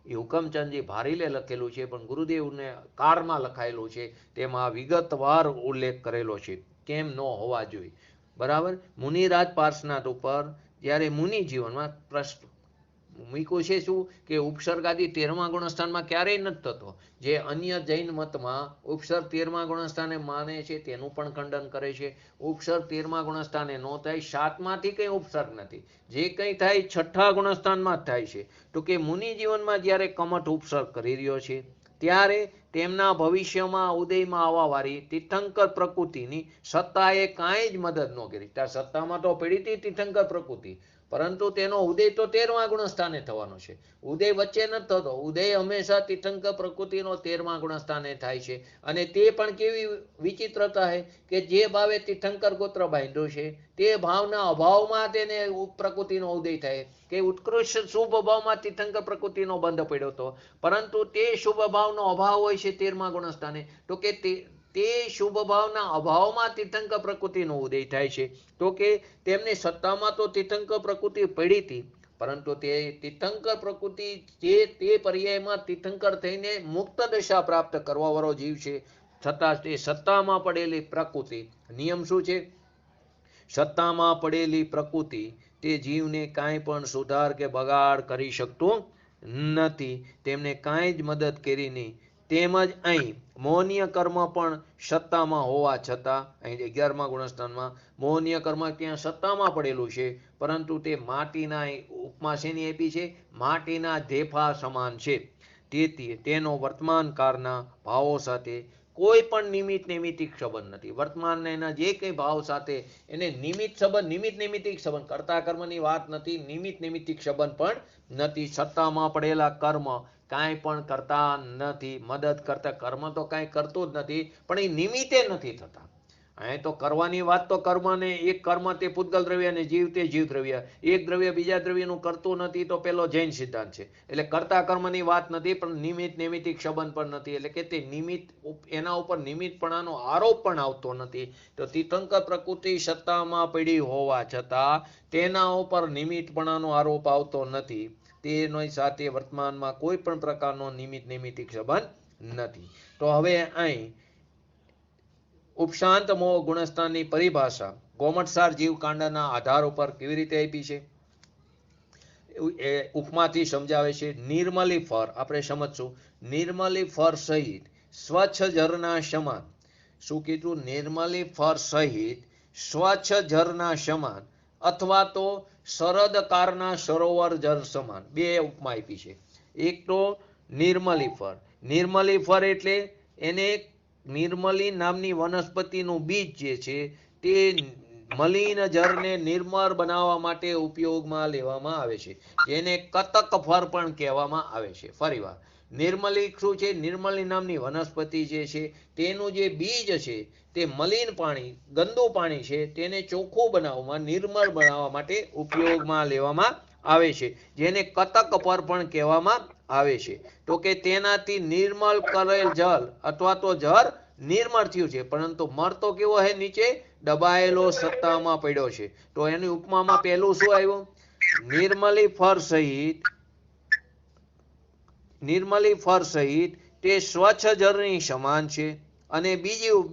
હુકમચંદજી ભારીલે લખેલું છે, પણ ગુરુદેવને કારમાં લખાયેલું છે. તેમાં વિગતવાર ઉલ્લેખ કરેલો છે કેમ ન હોવા જોઈએ. બરાબર. મુનિરાજ પાર્શનાથ ઉપર જ્યારે મુનિ જીવનમાં પ્રશ્ન મૂક્યું છે શું કે ઉપસર્ગાદી 13મા ગુણસ્થાનમાં ક્યારેય નથી થતો. જે અન્ય જૈન મતમાં ઉપસર્ગ 13મા ગુણસ્થાને માને છે તેનું પણ ખંડન કરે છે. ઉપસર્ગ 13મા ગુણસ્થાને ન થાય, 7માંથી કંઈ ઉપસર્ગ નથી. જે કંઈ થાય 6ઠ્ઠા ગુણસ્થાનમાં જ થાય છે. તો કે મુનિ જીવનમાં જ્યારે કમઠ ઉપસર્ગ કરી રહ્યો છે ત્યારે તેમના ભવિષ્યમાં ઉદયમાં આવવાવાળી તીર્થંકર પ્રકૃતિની સત્તાએ કાંઈ જ મદદ ન કરી. ત્યાં સત્તામાં તો પડી હતી તીર્થંકર પ્રકૃતિ, પરંતુ તેનો ઉદય તો 13મા ગુણસ્થાને થવાનો છે. ઉદય વચ્ચે નથી થતો. ઉદય હંમેશા તીર્થંકર પ્રકૃતિનો 13મા ગુણસ્થાને થાય છે. અને તે પણ કેવી વિચિત્રતા છે કે જે ભાવે તીર્થંકર ગોત્ર બાંધ્યું છે તે ભાવના અભાવમાં તેને પ્રકૃતિનો ઉદય થાય. કે ઉત્કૃષ્ટ શુભ ભાવમાં તીર્થંકર પ્રકૃતિનો બંધ પડ્યો હતો, પરંતુ તે શુભ ભાવનો અભાવ હોય છે 13મા ગુણસ્થાને. તો કે તે શુભ ભાવના અભાવમાં તીર્થંકર પ્રકૃતિનો ઉદય થાય છે. તો કે તેમની સત્તામાં તો તીર્થંકર પ્રકૃતિ પડી હતી, પરંતુ તે તીર્થંકર પ્રકૃતિ જે તે પર્યાયમાં તીર્થંકર થઈને મુક્ત દશા પ્રાપ્ત કરવા વાળો જીવ છે, છતાં તે સત્તામાં પડેલી પ્રકૃતિ, નિયમ શું છે? સત્તામાં પડેલી પ્રકૃતિ તે જીવને કાંઈ પણ સુધાર કે બગાડ કરી શકતું નથી. તેમને કાંઈ જ મદદ કરી નહીં. તેમજ અહીં મોહનીય કર્મ પણ સત્તામાં હોવા છતાં અહીં 11મા ગુણસ્થાનમાં મોહનીય કર્મ ત્યાં સત્તામાં પડેલું છે, પરંતુ તે માટીના ઉપમા શેની આપી છે? માટીના ઢેફા સમાન છે. તેથી તેનો વર્તમાન કાળના ભાવો સાથે કોઈ પણ નિમિત્ત નૈમિત્તિક સંબંધ નથી. વર્તમાનના એના જે કંઈ ભાવ સાથે એને નિમિત્ત નૈમિત્તિક સંબંધ, કરતા કર્મની વાત નથી, નિમિત્ત નૈમિત્તિક સંબંધ પણ નથી. સત્તામાં પડેલા કર્મ કાંઈ પણ કરતા નથી. મદદ કરતા કર્મ તો કાંઈ કરતું જ નથી, પણ એ નિમિત્તે નથી થતા. અહીં તો કરવાની વાત તો કર્મને એક કર્મ તે પૂતગલ દ્રવ્ય અને જીવ તે જીવ દ્રવ્ય, એક દ્રવ્ય બીજા દ્રવ્યનું કરતું નથી, તો પેલો જૈન સિદ્ધાંત છે. એટલે કરતા કર્મની વાત નથી, પણ નિમિત્ત નૈમિત્તિક સંબંધ પણ નથી. એટલે કે તે નિમિત્ત એના ઉપર નિમિત્તપણાનો આરોપ પણ આવતો નથી. તો તીર્થંકર પ્રકૃતિ સત્તામાં પડી હોવા છતાં તેના ઉપર નિમિત્તપણાનો આરોપ આવતો નથી. તેની સાથે વર્તમાનમાં કોઈ પણ પ્રકારનો નિમિત્ત નૈમિત્તિક સંબંધ નથી. તો હવે અહીં ઉપશાંત મોહ ગુણસ્થાનની પરિભાષા ગોમટસાર જીવકાંડના આધાર ઉપર કેવી રીતે આપી છે? ઉપમાથી સમજાવે છે. નિર્મલી ફર, આપણે સમજશું. નિર્મલી ફર સહિત સ્વચ્છ ઝરના સમાન. શું કીધું? નિર્મલી ફર સહિત સ્વચ્છ ઝરના સમાન, અથવા તો શરદકારના સરોવર જળ સમાન. બે ઉપમા આપી છે. એક તો નિર્મલી ફર. નિર્મલી ફર એટલે એને નિર્મલી નામની વનસ્પતિનું બીજ જે છે તે મલિન જળને નિર્મળ બનાવવા માટે ઉપયોગમાં લેવામાં આવે છે, જેને કતક ફર પણ કહેવામાં આવે છે. ફરીવાર, નિર્મલી શું છે? નિર્મલી નામની વનસ્પતિ જે છે તેનું જે બીજ છે તે મલિન પાણી, ગંદુ પાણી છે તેને ચોખ્ખું બનાવવામાં, નિર્મળ બનાવવા માટે ઉપયોગમાં લેવામાં આવે છે, જેને કતક ફર પણ કહેવામાં આવે છે. તો કે તેનાથી નિર્મળ કરેલ જળ અથવા તો જળ નિર્મળ થયું છે, પરંતુ મળતો કેવો છે? નીચે દબાયેલો સત્તામાં પડ્યો છે. તો એની ઉપમામાં પહેલું શું આવ્યું? નિર્મલી ફર સહિત નિર્મલી ફર સહિત તે સ્વચ્છ જળની સમાન છે. અને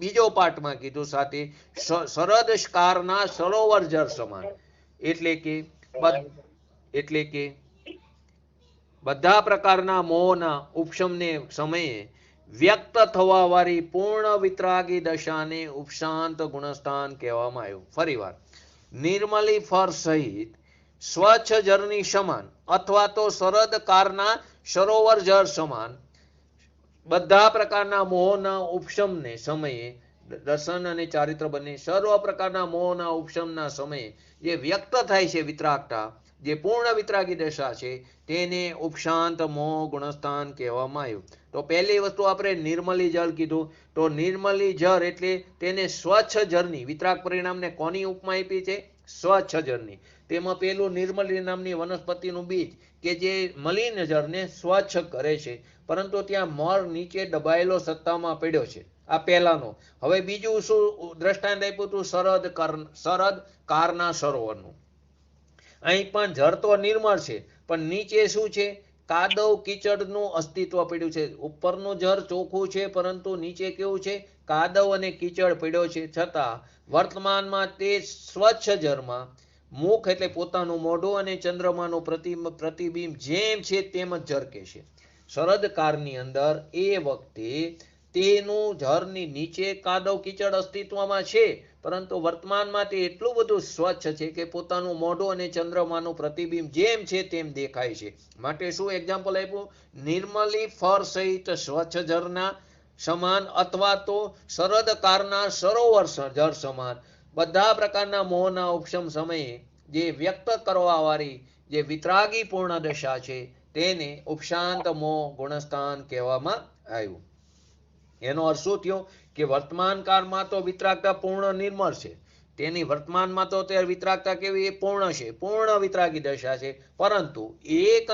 બીજો પાઠમાં કીધું સાથે શરદ કારના સરોવર જળ સમાન. એટલે કે બધા પ્રકારના મોહના ઉપશમને સમયે વ્યક્ત થવા વાળી પૂર્ણ વિતરાગી દશાને ઉપશાંત ગુણસ્થાન કહેવામાં આવ્યું. ફરીવાર, નિર્મલી ફર સહિત સ્વચ્છ જળની સમાન અથવા તો શરદ કારના સરોવર જળ સમાન બધા પ્રકારના મોહના ઉપશમને સમયે દર્શન અને ચારિત્ર બંને સર્વ પ્રકારના મોહના ઉપશમના સમયે જે વ્યક્ત થાય છે વિતરાગતા, જે પૂર્ણ વિતરાગી દશા છે, તેને ઉપશાંત મોહ ગુણસ્થાન કહેવામાં આવ્યું. તો પહેલી વસ્તુ આપણે નિર્મલી જળ કીધું. તો નિર્મલી જળ એટલે તેને સ્વચ્છ જળની, વિતરાગ પરિણામને કોની ઉપમા આપી છે? સ્વચ્છ જળની. તેમાં પેલું નિર્મલી નામની વનસ્પતિનું બીજ કે જે મલિન જળને સ્વચ્છ કરે છે, પરંતુ ત્યાં મળ નીચે દબાયેલો સત્તામાં પડ્યો છે. આ પહેલાનો. હવે બીજું શું દ્રષ્ટાંત આપ્યું હતું? શરદ કારના સરોવરનું. અહીં પણ જળ તો નિર્મળ છે, પણ નીચે શું છે? કાદવ કીચડનું અસ્તિત્વ પડ્યું છે. ઉપરનું જળ ચોખ્ખું છે, પરંતુ નીચે કેવું છે? કાદવ અને કીચડ પડ્યો છે. છતાં વર્તમાનમાં તે સ્વચ્છ જળમાં મુખ એટલે પોતાનું મોઢું અને ચંદ્રમાનું પ્રતિબિંબ જેમ છે તેમ જ ઝરકે છે. શરદકાળની અંદર એ વખતે તેનું જળની નીચે કાદવ કીચડ અસ્તિત્વમાં છે, પરંતુ વર્તમાનમાં તે એટલું બધું સ્વચ્છ છે કે પોતાનું મોઢું અને ચંદ્રમાનું પ્રતિબિંબ જેમ છે તેમ દેખાય છે. માટે શું એક્ઝામ્પલ આપ્યું? નિર્મલી ફર સહિત સ્વચ્છ જળના સમાન અથવા તો શરદકાળના સરોવર જળ સમાન બધા પ્રકારના મોહના ઉપશમ સમયે જે વ્યક્ત કરવા વાળી જે વિતરાગી પૂર્ણ દશા છે તેને ઉપશાંત મોહ ગુણસ્થાન કહેવામાં આવ્યું. એનો અર્થ શું થયો? કે વર્તમાન કાળમાં તો વિતરાગતા પૂર્ણ નિર્મળ છે. તેની વર્તમાનમાં તો તે વિતરાગતા કેવી? પૂર્ણ છે, પૂર્ણ વિતરાગી દશા છે. પરંતુ એક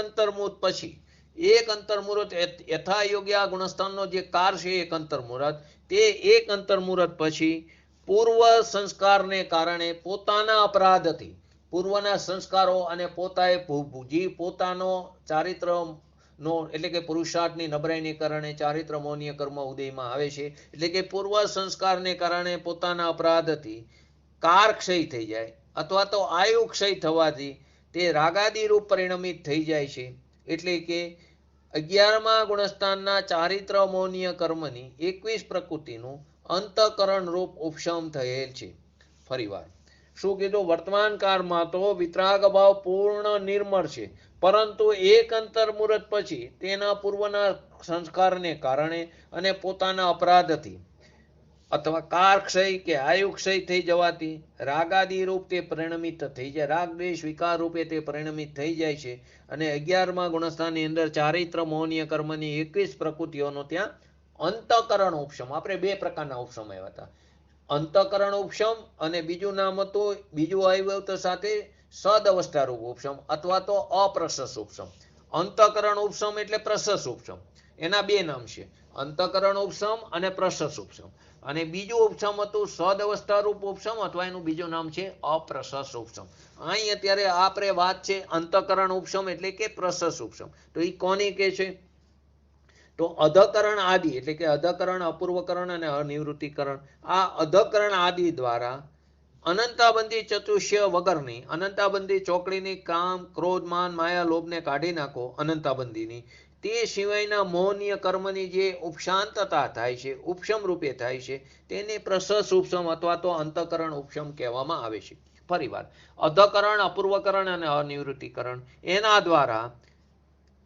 અંતર્મુહૂર્ત યથા યોગ્ય ગુણસ્થાનનો જે કાર છે, એક અંતર્મુહૂર્ત, તે એક અંતર્મુહૂર્ત પછી પૂર્વ સંસ્કારને કારણે પોતાના અપરાધથી, પૂર્વના સંસ્કારો અને પોતાનો ચારિત્ર નો એટલે કે પુરુષાર્થની નબળાઈને કારણે ચારિત્ર મૌન્ય કર્મ ઉદયમાં આવે છે. એટલે કે પૂર્વ સંસ્કારને કારણે પોતાના અપરાધથી કાર ક્ષય થઈ જાય અથવા તો આયુ ક્ષય થવાથી તે રાગાદી રૂપ પરિણમિત થઈ જાય છે. એટલે કે 11મા ગુણસ્થાનના ચારિત્ર મૌન્ય કર્મની 21 પ્રકૃતિનું અંતઃકરણ રૂપ ઉપશમ થયેલ છે. ફરીવાર શું કીધું? વર્તમાન કાળમાં તો વિતરાગ ભાવ પૂર્ણ નિર્મળ છે, પરંતુ એક અંતર્મુહૂર્ત પછી તેના પૂર્વના સંસ્કારને કારણે અને પોતાના અપરાધથી અથવા કારક્ષય કે આયુક્ષય થઈ જવાથી રાગાદી રૂપ તે પરિણમિત થઈ જાય, રાગ દ્વેષ વિકાર રૂપે તે પરિણમિત થઈ જાય છે. અને 11મા ગુણસ્થાનની અંદર ચારિત્ર મૌન્ય કર્મની 21 પ્રકૃતિઓનો ત્યાં અંતઃકરણ ઉપશમ. આપણે બે પ્રકારના ઉપશમ આવ્યા હતા, અંતઃકરણ ઉપશમ અને બીજું નામ હતું, બીજું આવ્યું તો સાથે સદ અવસ્થા રૂપ ઉપશમ અથવા તો અપ્રશસ ઉપશમ. અંતઃકરણ ઉપશમ એટલે પ્રશસ ઉપશમ. એના બે નામ છે, અંતઃકરણ ઉપશમ અને પ્રશસ ઉપશમ. અને બીજું ઉપશમ હતું સદ અવસ્થા રૂપ ઉપશમ અથવા એનું બીજું નામ છે અપ્રશસ ઉપશમ. અહીં અત્યારે આપણે વાત છે અંતઃકરણ ઉપશમ એટલે કે પ્રશસ ઉપશમ. તો એ કોની કે છે? તો અધકરણ આદિ એટલે કે અધકરણ, અપૂર્વકરણ અને અનિવૃત્તિકરણ. આ અધકરણ આદિ દ્વારા અનંતાબંધી ચતુષ્ય વગરની અનંતાબંધી ચોકડીની કામ, ક્રોધ, માન, માયા, લોભને કાઢી નાખો અનંતાબંધીની. તે સિવાયના મૌન્ય કર્મની જે ઉપશાંતતા થાય છે, ઉપશમ રૂપે થાય છે, તેને પ્રશસ ઉપશમ અથવા તો અંતઃકરણ ઉપશમ કહેવામાં આવે છે. ફરીવાર, અધકરણ, અપૂર્વકરણ અને અનિવૃત્તિકરણ એના દ્વારા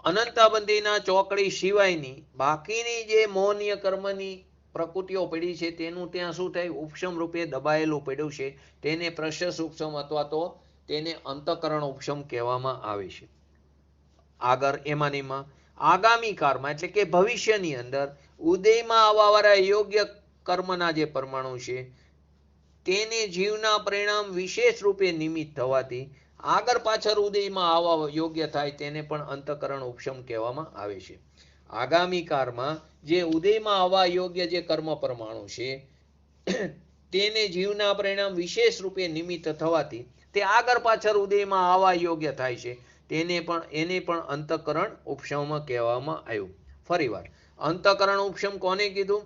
અનંતાબંધીના ચોકડી સિવાયની બાકીની જે મૌન્ય કર્મની પ્રકૃતિઓ પડી છે તેનું ત્યાં શું થાય? ઉપશમ રૂપે દબાયેલું પડ્યું છે. તેને પ્રશસ ઉપશમ અથવા તો તેને અંતઃકરણ ઉપશમ કહેવામાં આવે છે. આગળ એમાંનીમાં આગામી કાળમાં એટલે કે ભવિષ્યની અંદર ઉદયમાં આવવાવાળા યોગ્ય કર્મના જે પરમાણુ છે તેને જીવના પરિણામ વિશેષ રૂપે નિમિત્ત થવાથી આગળ પાછળ ઉદયમાં આવવા યોગ્ય થાય તેને પણ અંતઃકરણ ઉપશમ કહેવામાં આવે છે. આગામી કાળમાં જે ઉદયમાં આવવા યોગ્ય જે કર્મ પરમાણુ છે તેને જીવના પરિણામ વિશેષ રૂપે નિમિત્ત થવાથી તે આગળ પાછળ ઉદયમાં આવવા યોગ્ય થાય છે. એને પણ અંતઃકરણ ઉપશમ કહેવામાં આવ્યું. ફરીવાર અંતઃકરણ ઉપશમ કોને કીધું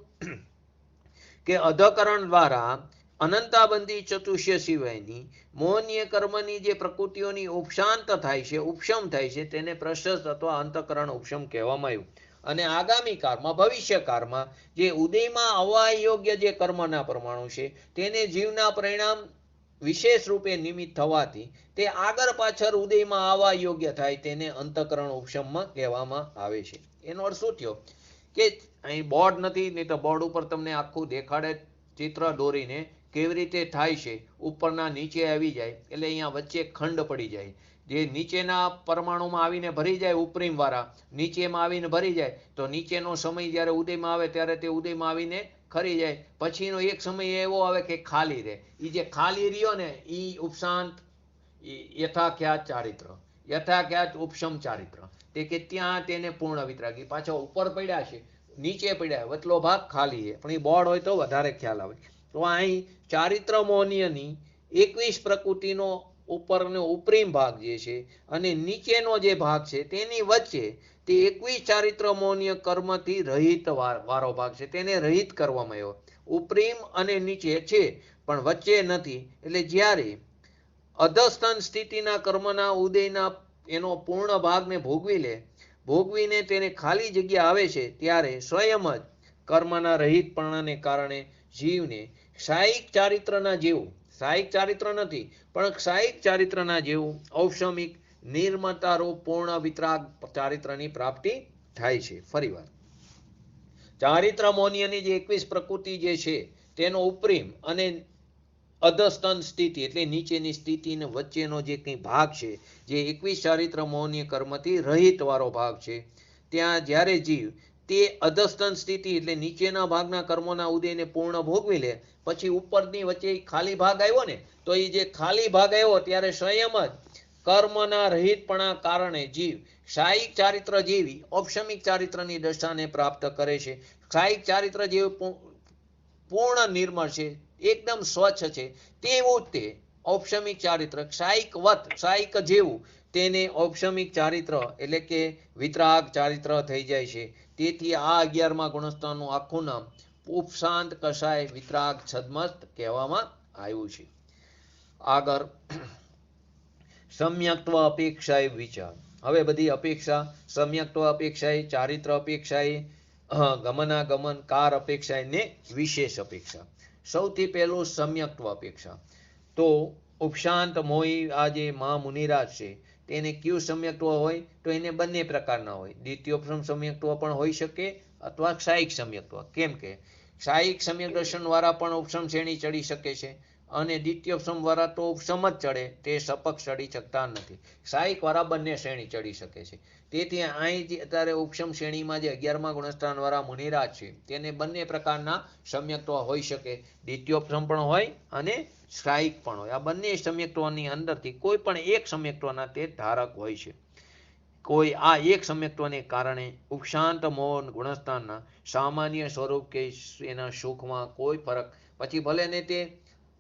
કે અધઃકરણ દ્વારા અનંતાબંધી ચતુષ્ય સિવાયની મોહનીય કર્મની જે પ્રકૃતિઓની ઉપશાંત થાય છે, ઉપશમ થાય છે, તેને પ્રશસ્ત અથવા અંતઃકરણ ઉપશમ કહેવામાં આવ્યું. અને આગામી કાળમાં, ભવિષ્ય કાળમાં જે ઉદયમાં આવવા યોગ્ય જે કર્મના પરમાણુ છે તેને જીવના પરિણામ વિશેષ રૂપે નિમિત્ત થવાથી તે આગળ પાછળ ઉદયમાં આવવા યોગ્ય થાય તેને અંતઃકરણ ઉપશમમાં કહેવામાં આવે છે. એનો અર્થ શું થયો કે અહીં બોર્ડ નથી, નહીં તો બોર્ડ ઉપર તમને આખું દેખાડે ચિત્ર દોરીને કેવી રીતે થાય છે. ઉપરના નીચે આવી જાય એટલે અહીંયા વચ્ચે ખંડ પડી જાય. જે નીચેના પરમાણુમાં આવીને ભરી જાય, ઉપરીમ વાળા નીચેમાં આવીને ભરી જાય, તો નીચેનો સમય જ્યારે ઉદયમાં આવે ત્યારે તે ઉદયમાં આવીને ખરી જાય. પછીનો એક સમય એવો આવે કે ખાલી રહે. એ જે ખાલી રહ્યો ને એ ઉપશાંત યથાખ્યાત ચારિત્ર, યથાખ્યાત ઉપશમ ચારિત્ર, તે કે ત્યાં તેને પૂર્ણ વિતરાગી. પાછા ઉપર પડ્યા છે, નીચે પડ્યા, વચલો ભાગ ખાલી છે. પણ એ બોર્ડ હોય તો વધારે ખ્યાલ આવે. તો અહીં ચારિત્ર મોહનીયની 21 પ્રકૃતિનો ઉપરનો ઉપરીમ ભાગ જે છે અને નીચેનો જે ભાગ છે તેની વચ્ચે તે 21 ચારિત્ર મોહનીય કર્મથી રહિત વારો ભાગ છે, તેને રહિત કરવામાં આવ્યો. ઉપરીમ અને નીચે છે પણ વચ્ચે નથી. એટલે જ્યારે અધસ્તન સ્થિતિના કર્મના ઉદયના એનો પૂર્ણ ભાગને ભોગવીને તેને ખાલી જગ્યા આવે છે ત્યારે સ્વયં જ કર્મના રહિતપણાને કારણે જીવને ક્ષાયિક ચારિત્રના જેવું, ક્ષાયિક ચારિત્ર નથી પણ ક્ષાયિક ચારિત્રના જેવું ઔષમિક નિર્મતારૂપ પૂર્ણ વિતરાગ ચારિત્રની પ્રાપ્તિ થાય છે. ફરીવાર ચારિત્ર મોહનીયની જે 21 પ્રકૃતિ જે છે તેનો ઉપરીમ અને અધસ્તન સ્થિતિ એટલે નીચેની સ્થિતિને વચ્ચેનો જે કંઈ ભાગ છે, જે 21 ચારિત્ર મોહનીય કર્મથી રહિત વાળો ભાગ છે, ત્યાં જ્યારે જીવ તે અધસ્તન સ્થિતિ એટલે નીચેના ભાગના કર્મોના ઉદયને પૂર્ણ ભોગવી લે, પછી ઉપરની વચ્ચે ખાલી ભાગ આવ્યો ને, તો એ જે ખાલી ભાગ આવ્યો ત્યારે સ્વયં જ કર્મના રહિતપણા કારણે જીવ ક્ષાયિક ચારિત્ર જેવી ઔપશમિક ચારિત્રની દશાને પ્રાપ્ત કરે છે. ક્ષાયિક ચારિત્ર જેવું પૂર્ણ નિર્મળ છે, એકદમ સ્વચ્છ છે, તેવું તે ઔપશમિક ચારિત્ર ક્ષાયિકવત, ક્ષાયિક જેવું તેને ઔપશમિક ચારિત્ર એટલે કે વિતરાગ ચારિત્ર થઈ જાય છે. તેથી આ 11મા ગુણસ્થાનનું આખું નામ ઉપશાંત કષાય વિતરાગ છદ્મસ્ત કહેવામાં આવ્યું છે. આગળ સમ્યક્ત્વ અપેક્ષાએ વિચાર. હવે બધી અપેક્ષા, સમ્યક્ત્વ અપેક્ષાએ, ચારિત્ર અપેક્ષાએ, ગમનાગમન, કાર અપેક્ષાએ ને વિશેષ અપેક્ષા. સૌથી પહેલું સમ્યક્ત્વ અપેક્ષા. તો ઉપશાંત મોહી આ જે મહામુનિરાજ છે તેને કયું સમ્યક્ત્વ હોય તો એને બંને પ્રકારના હોય. દ્વિતીયોપમ સમ્યક્ત્વ પણ હોઈ શકે અથવા ક્ષાયિક સમ્યક્ત્વ. કેમ કે ક્ષાયિક સમ્યક દર્શન વાળા પણ ઉપશમ શ્રેણી ચડી શકે છે અને દ્વિતીયોપમ વાળા તો ઉપશમ જ ચડે, તે સપક ચડી શકતા નથી. ક્ષાયિક વાળા બંને શ્રેણી ચડી શકે છે. તેથી અહીં અત્યારે ઉપશમ શ્રેણીમાં જે 11મા ગુણસ્થાન વાળા મુનિરાજ છે તેને બંને પ્રકારના સમ્યક્ત્વ હોઈ શકે. દ્વિતીયોપમ પણ હોય અને ક્ષાયિક પણ હોય. આ બંને સમ્યક્ત્વની અંદરથી કોઈ પણ એક સમ્યક્ત્વના તે ધારક હોય છે. કોઈ આ એક સમ્યક્ત્વને કારણે ઉપશાંત મોહન ગુણસ્થાનના સામાન્ય સ્વરૂપ કે એના સુખમાં કોઈ ફરક, પછી ભલે ને તે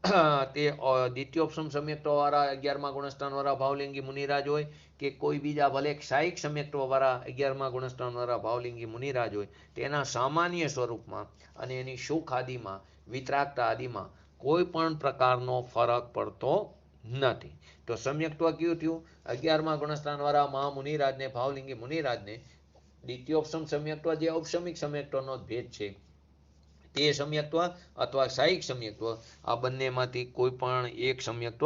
દ્વિતીયોપમ સમ્યક્ત્વ વાળા 11મા ગુણસ્થાન વાળા ભાવલિંગી મુનિરાજ હોય કે કોઈ બીજા ભલે ક્ષાયિક સમ્યક્ત્વ વાળા 11મા ગુણસ્થાન વાળા ભાવલિંગી મુનિરાજ હોય, તેના સામાન્ય સ્વરૂપમાં અને એની સુખ આદિમાં, વિતરાગતા આદિમાં કોઈ પણ પ્રકારનો ફરક પડતો નથી. તો સમ્યક્ત્વ કયું થયું? 11મા ગુણસ્થાન વાળા મહામુનિરાજને, ભાવલિંગી મુનિરાજને દ્વિતીયોપમ સમ્યક્ત્વ જે ઔપશમિક સમ્યક્ત્વનો ભેદ છે તે સમ્યક્ત્વ અથવા ક્ષાયિક સમ્યક્ત્વ, આ બંનેમાંથી કોઈ પણ એક સમ્યક્ત્વ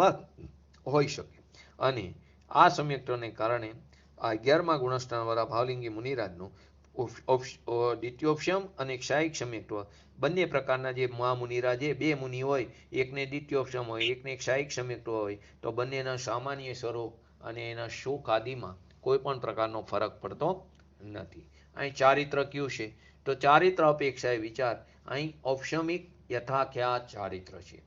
હોઈ શકે. અને આ સમ્યક્ત્વને કારણે આ 11મા ગુણસ્થાન વાળા ભાવલિંગી મુનિરાજનું દ્વિતીયોપમ અને ક્ષાયિક સમ્યક્ત્વ બંને પ્રકારના જે મહામુનિરાજે બે મુનિ હોય, એકને દ્વિતીયોપમ હોય, એકને ક્ષાયિક સમ્યક્ત્વ હોય, તો બંનેના સામાન્ય સ્વરૂપ અને એના સુખ આદિમાં કોઈ પણ પ્રકારનો ફરક પડતો નથી. અહીં ચારિત્ર કયું છે? તો ચારિત્ર અપેક્ષાએ વિચાર. અહીં ઔપશમિક યથાખ્યાત ચારિત્ર છે.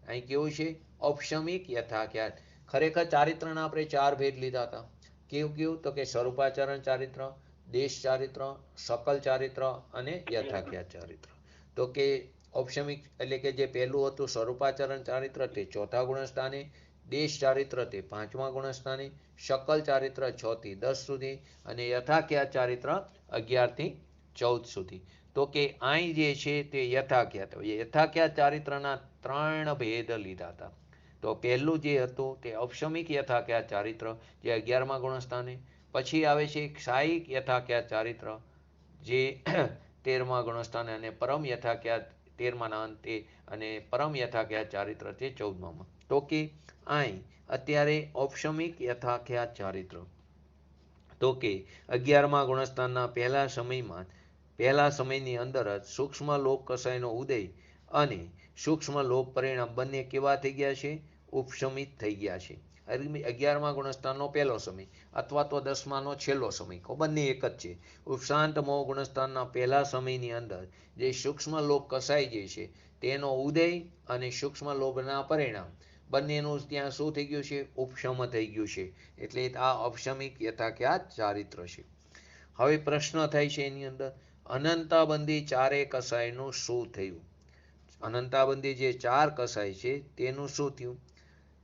અહીં કેવું છે? ઔપશમિક યથાખ્યાત. ખરેખર ચારિત્રના આપણે 4 ભેદ લીધા હતા. કેવું? તો કે સ્વરૂપાચરણ ચારિત્ર, દેશ ચારિત્ર, સકલ ચારિત્ર અને યથાખ્યાત ચારિત્ર. તો કે ઔપશમિક એટલે કે જે પહેલું હતું સ્વરૂપાચરણ ચારિત્ર તે 4થા ગુણસ્થાને, દેશ ચારિત્ર તે 5મા ગુણસ્થાને, શકલ ચારિત્ર 6 થી 10 સુધી અને યથાખ્યાત ચારિત્ર 11 થી 14 સુધી. તો કે અહીં જે છે તે યથાખ્યાત ચારિત્રના 3 ભેદ લીધા હતા. તો પહેલું જે હતું તે ઔપશમિક યથાખ્યાત ચારિત્ર જે 11મા ગુણસ્થાને, પછી આવે છે ક્ષાયિક યથાખ્યાત ચારિત્ર જે 13મા ગુણસ્થાને અને પરમ યથાખ્યાત 13માના અંતે અને પરમ યથાખ્યાત ચારિત્ર તે 14માં. તો કે અહીં અત્યારે ઔપશમિક યથાખ્યાત ચારિત્ર તો કે 11મા ગુણસ્થાનના પહેલા સમયની અંદર જ સૂક્ષ્મ લોક કષાયનો ઉદય અને સૂક્ષ્મ લોક પરિણામ બંને કેવા થઈ ગયા છે? ઉપશમિત થઈ ગયા છે. 11મા ગુણસ્થાનનો પહેલો સમય અથવા તો 10માનો છેલ્લો સમય બંને એક જ છે. ઉપશાંત મોહ ગુણસ્થાનના પહેલા સમયની અંદર જે સૂક્ષ્મ લોક કષાય જે છે તેનો ઉદય અને સૂક્ષ્મ લોભના પરિણામ બંનેનું ત્યાં શું થઈ ગયું છે? ઉપશમ થઈ ગયું છે. એટલે આ ઔપશમિક યથાખ્યાત ચારિત્ર છે. હવે પ્રશ્ન થાય છે એની અંદર અનંતાબંધી ચારે કષાયનું શું થયું? અનંતાબંધી જે 4 કષાય છે તેનું શું થયું?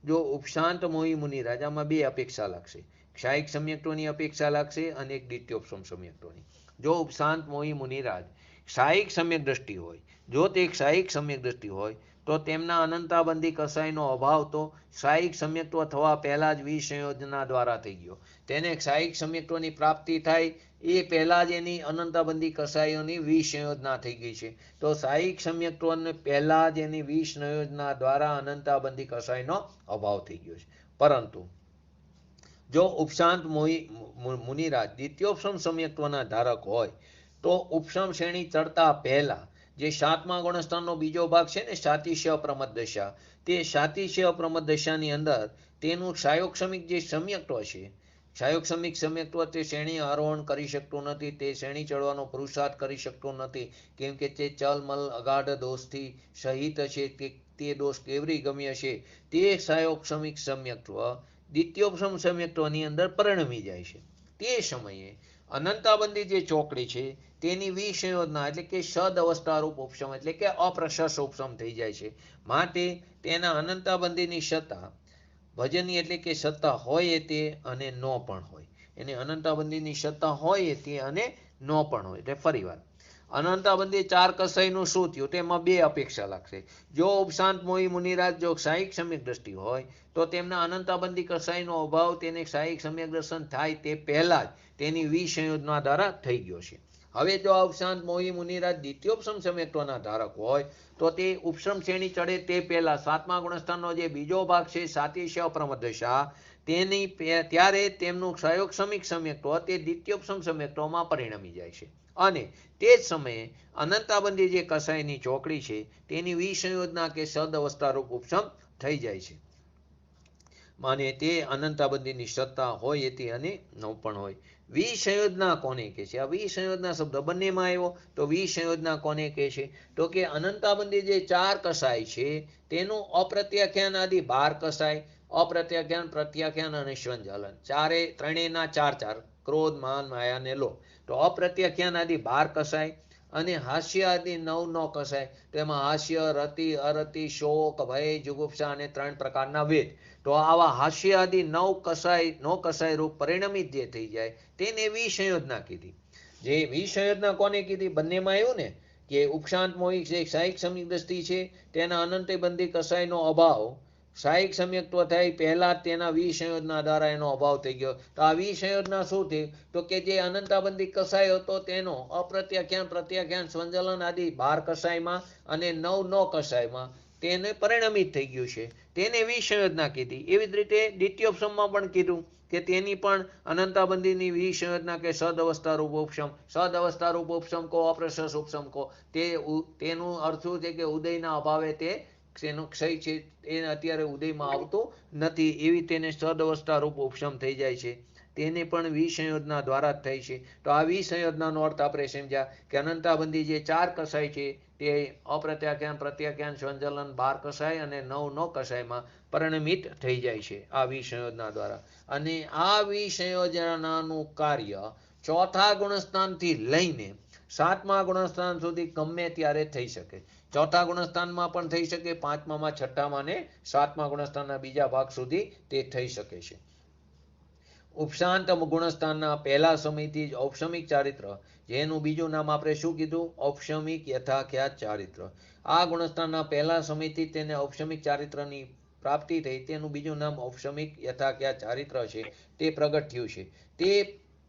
જો ઉપશાંત મોહી મુનિરાજ આમાં બે અપેક્ષા લાગશે. ક્ષાયિક સમ્યક્તોની અપેક્ષા લાગશે અને એક દ્વિતીયોપશમ સમ્યક્તોની. જો ઉપશાંત મોહી મુનિરાજ ક્ષાયિક સમ્યક દ્રષ્ટિ હોય, જો તે ક્ષાયિક સમ્યક દ્રષ્ટિ હોય તો તેમના અનંતાબંધી કષાયનો અભાવ તો ક્ષાયિક સમ્યક્ત્વ થવા પહેલા જ વિસંયોજના દ્વારા થઈ ગયો. તેને ક્ષાયિક સમ્યક્ત્વની પ્રાપ્તિ થાય એ પહેલા જ એની અનંતાબંધી કષાયોની વિસંયોજના થઈ ગઈ છે. તો ક્ષાયિક સમ્યક્ત્વને પહેલા જ એની વિસંયોજના દ્વારા અનંતાબંધી કષાયનો અભાવ થઈ ગયો છે. પરંતુ જો ઉપશાંત મુનિરાજ દ્વિતીયોપશમ સમ્યક્ત્વના ધારક હોય તો ઉપશમ શ્રેણી ચડતા પહેલા જે 7મા ગુણસ્થાનનો બીજો ભાગ છે ને સાતિશ્ય અપ્રમદ દશા, તે સાતિશ્ય અપ્રમદ દશાની અંદર તેનું ક્ષાયોક્ષમિક જે સમ્યક્ત્વ છે, ક્ષાયોક્ષમિક સમ્યક્ત્વ તે શ્રેણી આરોહણ કરી શકતું નથી, તે શ્રેણી ચડવાનો પુરુષાર્થ કરી શકતું નથી, કેમ કે તે ચલમલ અગાઢ દોષથી સહિત છે. તે દોષ કેવરી ગમ્ય છે તે ક્ષાયોક્ષમિક સમ્યક્ત્વ દ્વિતીયોપશમ સમ્યક્ત્વની અંદર પરિણમી જાય છે. તે સમયે અનંતાબંધી જે ચોકડી છે તેની વિસંયોજના એટલે કે સદ અવસ્થારૂપ ઉપશમ એટલે કે અપ્રશસ ઉપશમ થઈ જાય છે. માટે તેના અનંતાબંધીની સત્તા ભજનની એટલે કે સત્તા હોય તે અને ન પણ હોય. એને અનંતાબંધીની સત્તા હોય તે અને ન પણ હોય. એટલે ફરી વાર અનંતાબંધી 4 કષાયનું શું થયું? તેમાં બે અપેક્ષા લાગશે. જો ઉપશાંત મોહી મુનિરાજ જો ક્ષાયિક સમ્યક દ્રષ્ટિ હોય તો તેમના અનંતાબંધી કષાયનો અભાવ તેને ક્ષાયિક સમ્યક દર્શન થાય તે પહેલા જ તેની વિસંયોજના દ્વારા થઈ ગયો છે. હવે જો ઉપશાંત મોહી મુનિરાજ દ્વિતીયોપશમ સમ્યક્ત્વના ધારક હોય તો તે ઉપશમ શ્રેણી ચડે તે પહેલા 7મા ગુણસ્થાનનો જે બીજો ભાગ છે સાતિશ્ય અપ્રમદ દશા ત્યારે તેમનું ક્ષાયોક્ષમિક સમ્યક્ત્વ તે દ્વિતીયોપશમ સમ્યક્ત્વમાં પરિણમી જાય છે. અને તે જ સમયે અનંતાબંધી જે કષાયની ચોકડી છે તેની વિસંયોજના કે સદ અવસ્થારૂપ ઉપશમ થઈ જાય છે. માને તે અનંતાબંધીની સત્તા હોય તે અને ન પણ હોય. વિસંયોજના કોને કહે છે? આ વિસંયોજના શબ્દ બંનેમાં આવ્યો. તો વિસંયોજના કોને કહે છે? તો કે અનંતાબંધી જે 4 કષાય છે તેનું અપ્રત્યાખ્યાન આદિ 12 કષાય, અપ્રત્યાખ્યાન, પ્રત્યાખ્યાન અને સંચાલન ત્રણેયના 4 ક્રોધ, માન, માયા અને લોભ. તો અપ્રત્યાખ્યાન આદિ 12 કષાય અને હાસ્ય આદિ 9 કષાય. તેમાં હાસ્ય, રતિ, અરતિ, શોક, ભય, જુગુપ્સા અને 3 પ્રકારના વેદ. તો આવા હાસ્ય આદિ 9 કષાય રૂપ પરિણમિત જે થઈ જાય તેને વિસંયોજના કીધી. જે વિસંયોજના કોને કીધી? બંનેમાં આવ્યું ને કે ઉપશાંત મોહિક જે ક્ષાયિક સમ્યક દ્રષ્ટિ છે તેના અનંતબંધી કષાયનો અભાવ ક્ષાયિક સમ્યક્ત્વ થાય પહેલા તેના વિસંયોજના દ્વારા એનો અભાવ થઈ ગયો. તો આ વિસંયોજના શું થઈ? તો કે જે અનંતાબંધી કષાય હતો તેનો અપ્રત્યાખ્યાન, પ્રત્યાખ્યાન, સંજલન આદિ 12 કષાયમાં અને 9 કષાયમાં તેને પરિણમિત થઈ ગયું છે. તેને વિસંયોજના કીધી. એવી જ રીતે દ્વિતીયોપશમમાં પણ કીધું કે તેની પણ અનંતાબંધીની વિસંયોજના કે સદ અવસ્થારૂપ ઉપશમ, સદ અવસ્થારૂપ ઉપશમ કહો, અપ્રશસ ઉપશમ કહો, તેનું અર્થ શું છે કે ઉદયના અભાવે તેનો ક્ષય છે એ અત્યારે ઉદયમાં આવતો નથી. એવી તેને સદ અવસ્થારૂપ ઉપશમ થઈ જાય છે. તેને પણ વિસંયોજના દ્વારા જ થાય છે. તો આ વિસંયોજનાનો અર્થ આપણે સમજ્યા કે અનંતાબંધી જે 4 કષાય છે તે અપ્રત્યાખ્યાન, પ્રત્યાખ્યાન, સંજલન 12 કષાય અને 9 કષાયમાં પરિણમિત થઈ જાય છે આ વિસંયોજના દ્વારા. અને આ વિસંયોજનાનું કાર્ય 4થા ગુણસ્થાનથી લઈને 7મા ગુણસ્થાન સુધી ગમે ત્યારે થઈ શકે. ચોથા ગુણસ્થાનમાં પણ થઈ શકે, પાંચમામાં, છઠ્ઠામાં ને સાતમા ગુણસ્થાનના બીજા ભાગ સુધી તે થઈ શકે છે. ઉપશાંત ગુણસ્થાનના પહેલા સમયથી જ ઔપશમિક ચારિત્ર, જેનું બીજું નામ આપણે શું કીધું? ઔપશમિક યથાખ્યાત ચારિત્ર. આ ગુણસ્થાનના પહેલા સમયથી તેને ઔપશમિક ચારિત્રની પ્રાપ્તિ થઈ, તેનું બીજું નામ ઔપશમિક યથાખ્યાત ચારિત્ર છે, તે પ્રગટ થયું છે. તે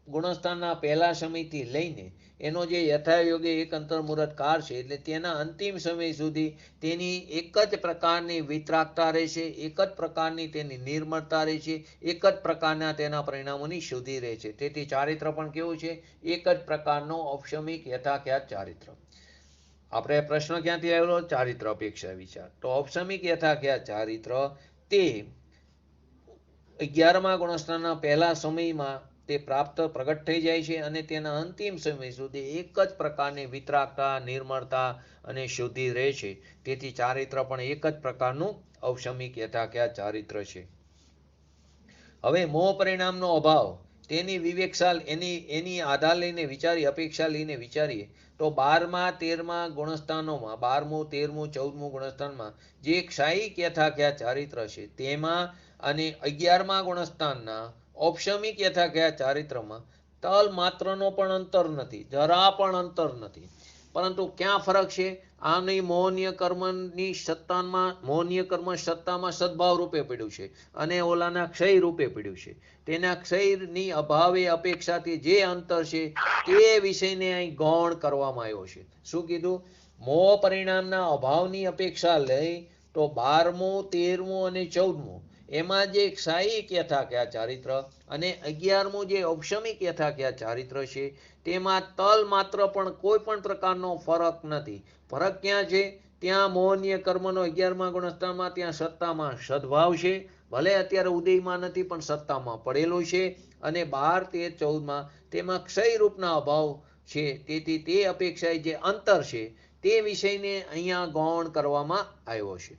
ગુણસ્થાનના પહેલા સમયથી લઈને એનો જે યથાયોગે એક અંતર્મુહૂર્ત કાળ છે, એટલે તેના અંતિમ સમય સુધી તેની એક જ પ્રકારની વિતરાગતા રહેશે, એક જ પ્રકારની તેની નિર્મળતા રહેશે, એક જ પ્રકારના તેના પરિણામોની શુદ્ધિ રહે છે. તેથી ચારિત્ર પણ કેવું છે? એક જ પ્રકારનો ઔપશમિક યથાખ્યાત ચારિત્ર. આપણે પ્રશ્ન ક્યાંથી આવેલો? ચારિત્ર અપેક્ષા વિચાર. તો ઔપશમિક યથાખ્યાત ચારિત્ર તે 11મા ગુણસ્થાનના પહેલા સમયમાં તે પ્રાપ્ત પ્રગટ થઈ જાય છે અને તેના અંતિમ સમય સુધી એક જ પ્રકારની વિતરાગતા, નિર્મળતા અને શુદ્ધિ રહે છે. તેથી ચારિત્ર પણ એક જ પ્રકારનું ઔપશમિક યથાખ્યાત ચારિત્ર છે. હવે મોહ પરિણામનો અભાવ, તેની વિવેકશાલ એની આધાર લઈને વિચારીએ, અપેક્ષા લઈને વિચારીએ તો 12મા 13મા ગુણસ્થાનોમાં, 12મું 13મું 14મું ગુણસ્થાનમાં જે ક્ષાયિક યથાખ્યાત ચારિત્ર છે તેમાં અને 11મા ગુણસ્થાનના ઔપશમિક યથાખ્યાત ચારિત્રમાં તલ માત્રનો પણ અંતર નથી, જરા પણ અંતર નથી. પરંતુ ક્યાં ફરક છે? આની મોહનીય કર્મની સત્તામાં, મોહનીય કર્મ સત્તામાં સદભાવ રૂપે પડ્યું છે અને ઓલાના ક્ષય રૂપે પડ્યું છે. તેના ક્ષયની અભાવે અપેક્ષાથી જે અંતર છે તે વિષયને અહીં ગૌણ કરવામાં આવ્યો છે. શું કીધું? મોહ પરિણામના અભાવની અપેક્ષા લઈ તો 12મું 13મું અને 14મું એમાં જે ક્ષાયિક યથાખ્યાત ચારિત્ર અને 11મું જે ઔપશમિક યથાખ્યાત ચારિત્ર છે તેમાં તલ માત્ર પણ કોઈ પણ પ્રકારનો ફરક નથી. ફરક ક્યાં છે? ત્યાં મોહનીય કર્મનો 11મા ગુણસ્થાનમાં ત્યાં સત્તામાં સદભાવ છે, ભલે અત્યારે ઉદયમાં નથી પણ સત્તામાં પડેલો છે, અને 12, 13, 14માં તેમાં ક્ષય રૂપના અભાવ છે. તેથી તે અપેક્ષાએ જે અંતર છે તે વિષયને અહીંયા ગૌણ કરવામાં આવ્યો છે.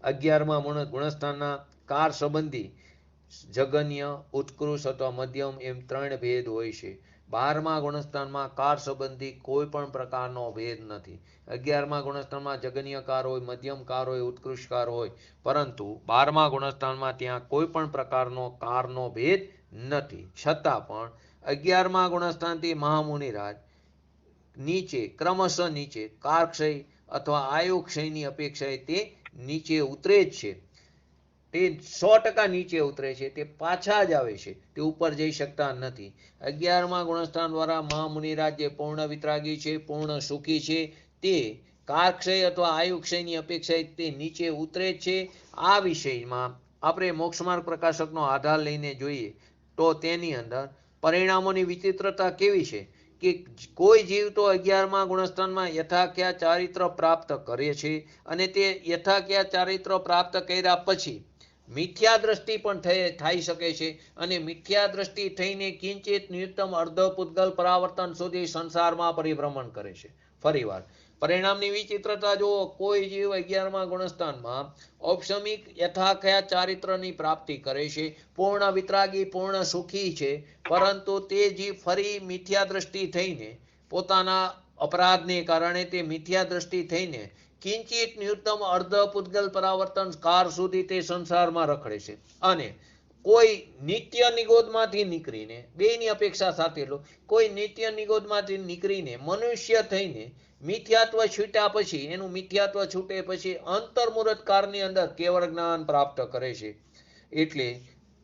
11મા ગુણસ્થાનના કાર સંબંધી જગન્ય, ઉત્કૃષ્ટ અથવા મધ્યમ એમ 3 ભેદ હોય છે. 12મા ગુણસ્થાનમાં કાર સંબંધી કોઈ પણ પ્રકારનો ભેદ નથી. 11મા ગુણસ્થાનમાં જગન્યકાર હોય, મધ્યમકાર હોય, ઉત્કૃષ્ટકાર હોય, પરંતુ 12મા ગુણસ્થાનમાં ત્યાં કોઈ પણ પ્રકારનો કારનો ભેદ નથી. છતાં પણ 11મા ગુણસ્થાનથી મહામુનિરાજ નીચે, ક્રમશઃ નીચે કારક્ષય અથવા આયુક્ષયની અપેક્ષાએ તે નીચે ઉતરે જ છે. તે 100% નીચે ઉતરે છે, તે પાછા જ આવે છે, તે ઉપર જઈ શકતા નથી. 11મા ગુણસ્થાન દ્વારા મહામુનિરાજ જે પૂર્ણ વિતરાગી છે, પૂર્ણ સુખી છે, તે કારક્ષય અથવા આયુક્ષયની અપેક્ષાએ તે નીચે ઉતરે છે. આ વિષયમાં આપણે મોક્ષમાર્ગ પ્રકાશકનો આધાર લઈને જોઈએ તો તેની અંદર પરિણામોની વિચિત્રતા કેવી છે કે કોઈ જીવ તો 11મા ગુણસ્થાનમાં યથાખ્યાત ચારિત્ર પ્રાપ્ત કરે છે અને તે યથાખ્યાત ચારિત્ર પ્રાપ્ત કર્યા પછી મિથ્યા દ્રષ્ટિ પણ થઈ શકે છે અને મિથ્યા દ્રષ્ટિ થઈને કિંચિત ન્યૂનતમ અર્ધ પૂતગલ પરાવર્તન સુધી સંસારમાં પરિભ્રમણ કરે છે. ફરીવાર પરિણામની વિચિત્રતા જુઓ. કોઈ જીવ 11મા ગુણસ્થાનમાં ઔપશમિક યથાખ્યાત ચારિત્રની પ્રાપ્તિ કરે છે, પૂર્ણ વિતરાગી, પૂર્ણ સુખી છે, પરંતુ તે જીવ ફરી મિથ્યા દ્રષ્ટિ થઈને પોતાના અપરાધને કારણે તે મિથ્યા દ્રષ્ટિ થઈને કિંચિત ન્યૂનતમ અર્ધ પૂતગલ પરાવર્તન કાળ સુધી તે સંસારમાં રખડે છે અને કોઈ નિત્ય નિગોદમાંથી નીકળીને, બેની અપેક્ષા સાથે કોઈ નિત્ય નિગોદમાંથી નીકળીને મનુષ્ય થઈને મિથ્યાત્વ છૂટ્યા પછી, એનું મિથ્યાત્વ છૂટે પછી અંતર્મુહૂર્ત કાળની અંદર કેવળ જ્ઞાન પ્રાપ્ત કરે છે. એટલે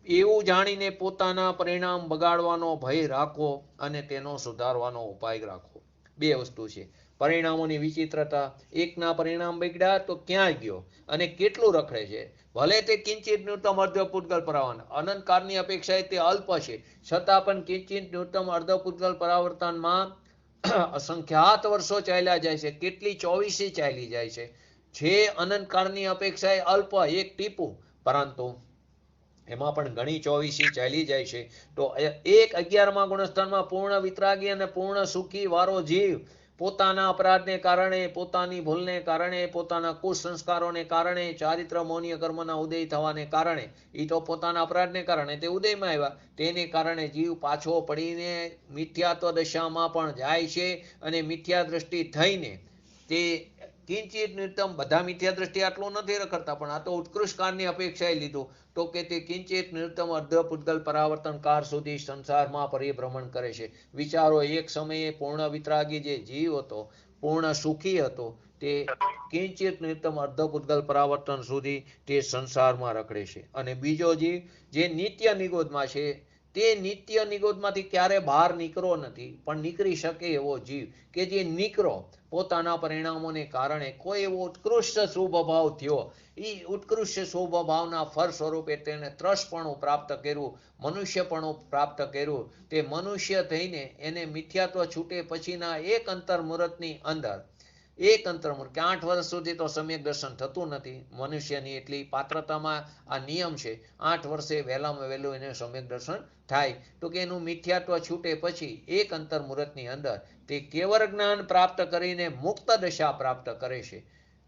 એવું જાણીને પોતાના પરિણામ બગાડવાનો ભય રાખો અને તેનો સુધારવાનો ઉપાય રાખો. બે વસ્તુ છે. પરિણામોની વિચિત્રતા, એકના પરિણામ બગડ્યા તો ક્યાં ગયો અને કેટલું રખડે છે. ભલે તે કિંચિત ન્યૂનતમ અર્ધ પૂતગલ પરાવર્તન, અનંત કાળની અપેક્ષાએ તે અલ્પ છે, છતાં પણ કિંચિત ન્યૂનતમ અર્ધ પૂતગલ પરાવર્તનમાં અસંખ્યાત વર્ષો ચાલ્યા જાય છે, કેટલી 24 ચાલી જાય છે. જે અનંત કાળની અપેક્ષાએ અલ્પ, એક ટીપું, પરંતુ એમાં પણ ઘણી 24 ચાલી જાય છે. તો એક 11મા ગુણસ્થાનમાં પૂર્ણ વિતરાગી અને પૂર્ણ સુખી વાળો જીવ પોતાના અપરાધને કારણે, પોતાની ભૂલને કારણે, પોતાના કુસંસ્કારોને કારણે, ચારિત્ર મૌનીય કર્મના ઉદય થવાને કારણે, એ તો પોતાના અપરાધને કારણે તે ઉદયમાં આવ્યા, તેને કારણે જીવ પાછો પડીને મિથ્યાત્વ દશામાં પણ જાય છે અને મિથ્યા દ્રષ્ટિ થઈને તે કિંચિત નિત્યમ, બધા મિથ્યા દ્રષ્ટિ આટલું નથી કરતા, પણ આ તો ઉત્કૃષ્ટ કાળની અપેક્ષાએ લીધું. તો કે તે કિંચિત નિત્યમ અર્ધ પૂતગલ પરાવર્તન કાળ સુધી સંસારમાં પરિભ્રમણ કરે છે. વિચારો, એક સમયે પૂર્ણ વિતરાગી જે જીવ હતો, પૂર્ણ સુખી હતો, તે કિંચિત નિત્યમ અર્ધ પૂતગલ પરાવર્તન સુધી તે સંસારમાં રખડે છે. અને બીજો જીવ જે નિત્ય નિગોદમાં છે, તે નિત્ય નિગોદમાંથી ક્યારે બહાર નીકળો નથી, પણ નીકળી શકે એવો જીવ કે જે નીકળો પોતાના પરિણામોને કારણે કોઈ એવો ઉત્કૃષ્ટ સ્વભાવ થયો, એ ઉત્કૃષ્ટ સ્વભાવના ફળ સ્વરૂપે તેને ત્રસપણું પ્રાપ્ત કર્યું, મનુષ્યપણું પ્રાપ્ત કર્યું. તે મનુષ્ય થઈને એને મિથ્યાત્વ છૂટે પછીના એક અંતર્મુહૂર્તની અંદર, એક અંતર્મુહૂર્ત કે 8 વર્ષ સુધી તો સમ્યક દર્શન થતું નથી. મનુષ્યની એટલી પાત્રતામાં આ નિયમ છે, 8 વર્ષે વહેલામાં વહેલું એને સમ્યક દર્શન થાય. તો કે એનું મિથ્યાત્વ છૂટે પછી એક અંતર્મુહૂર્તની અંદર તે કેવળ જ્ઞાન પ્રાપ્ત કરીને મુક્ત દશા પ્રાપ્ત કરે છે.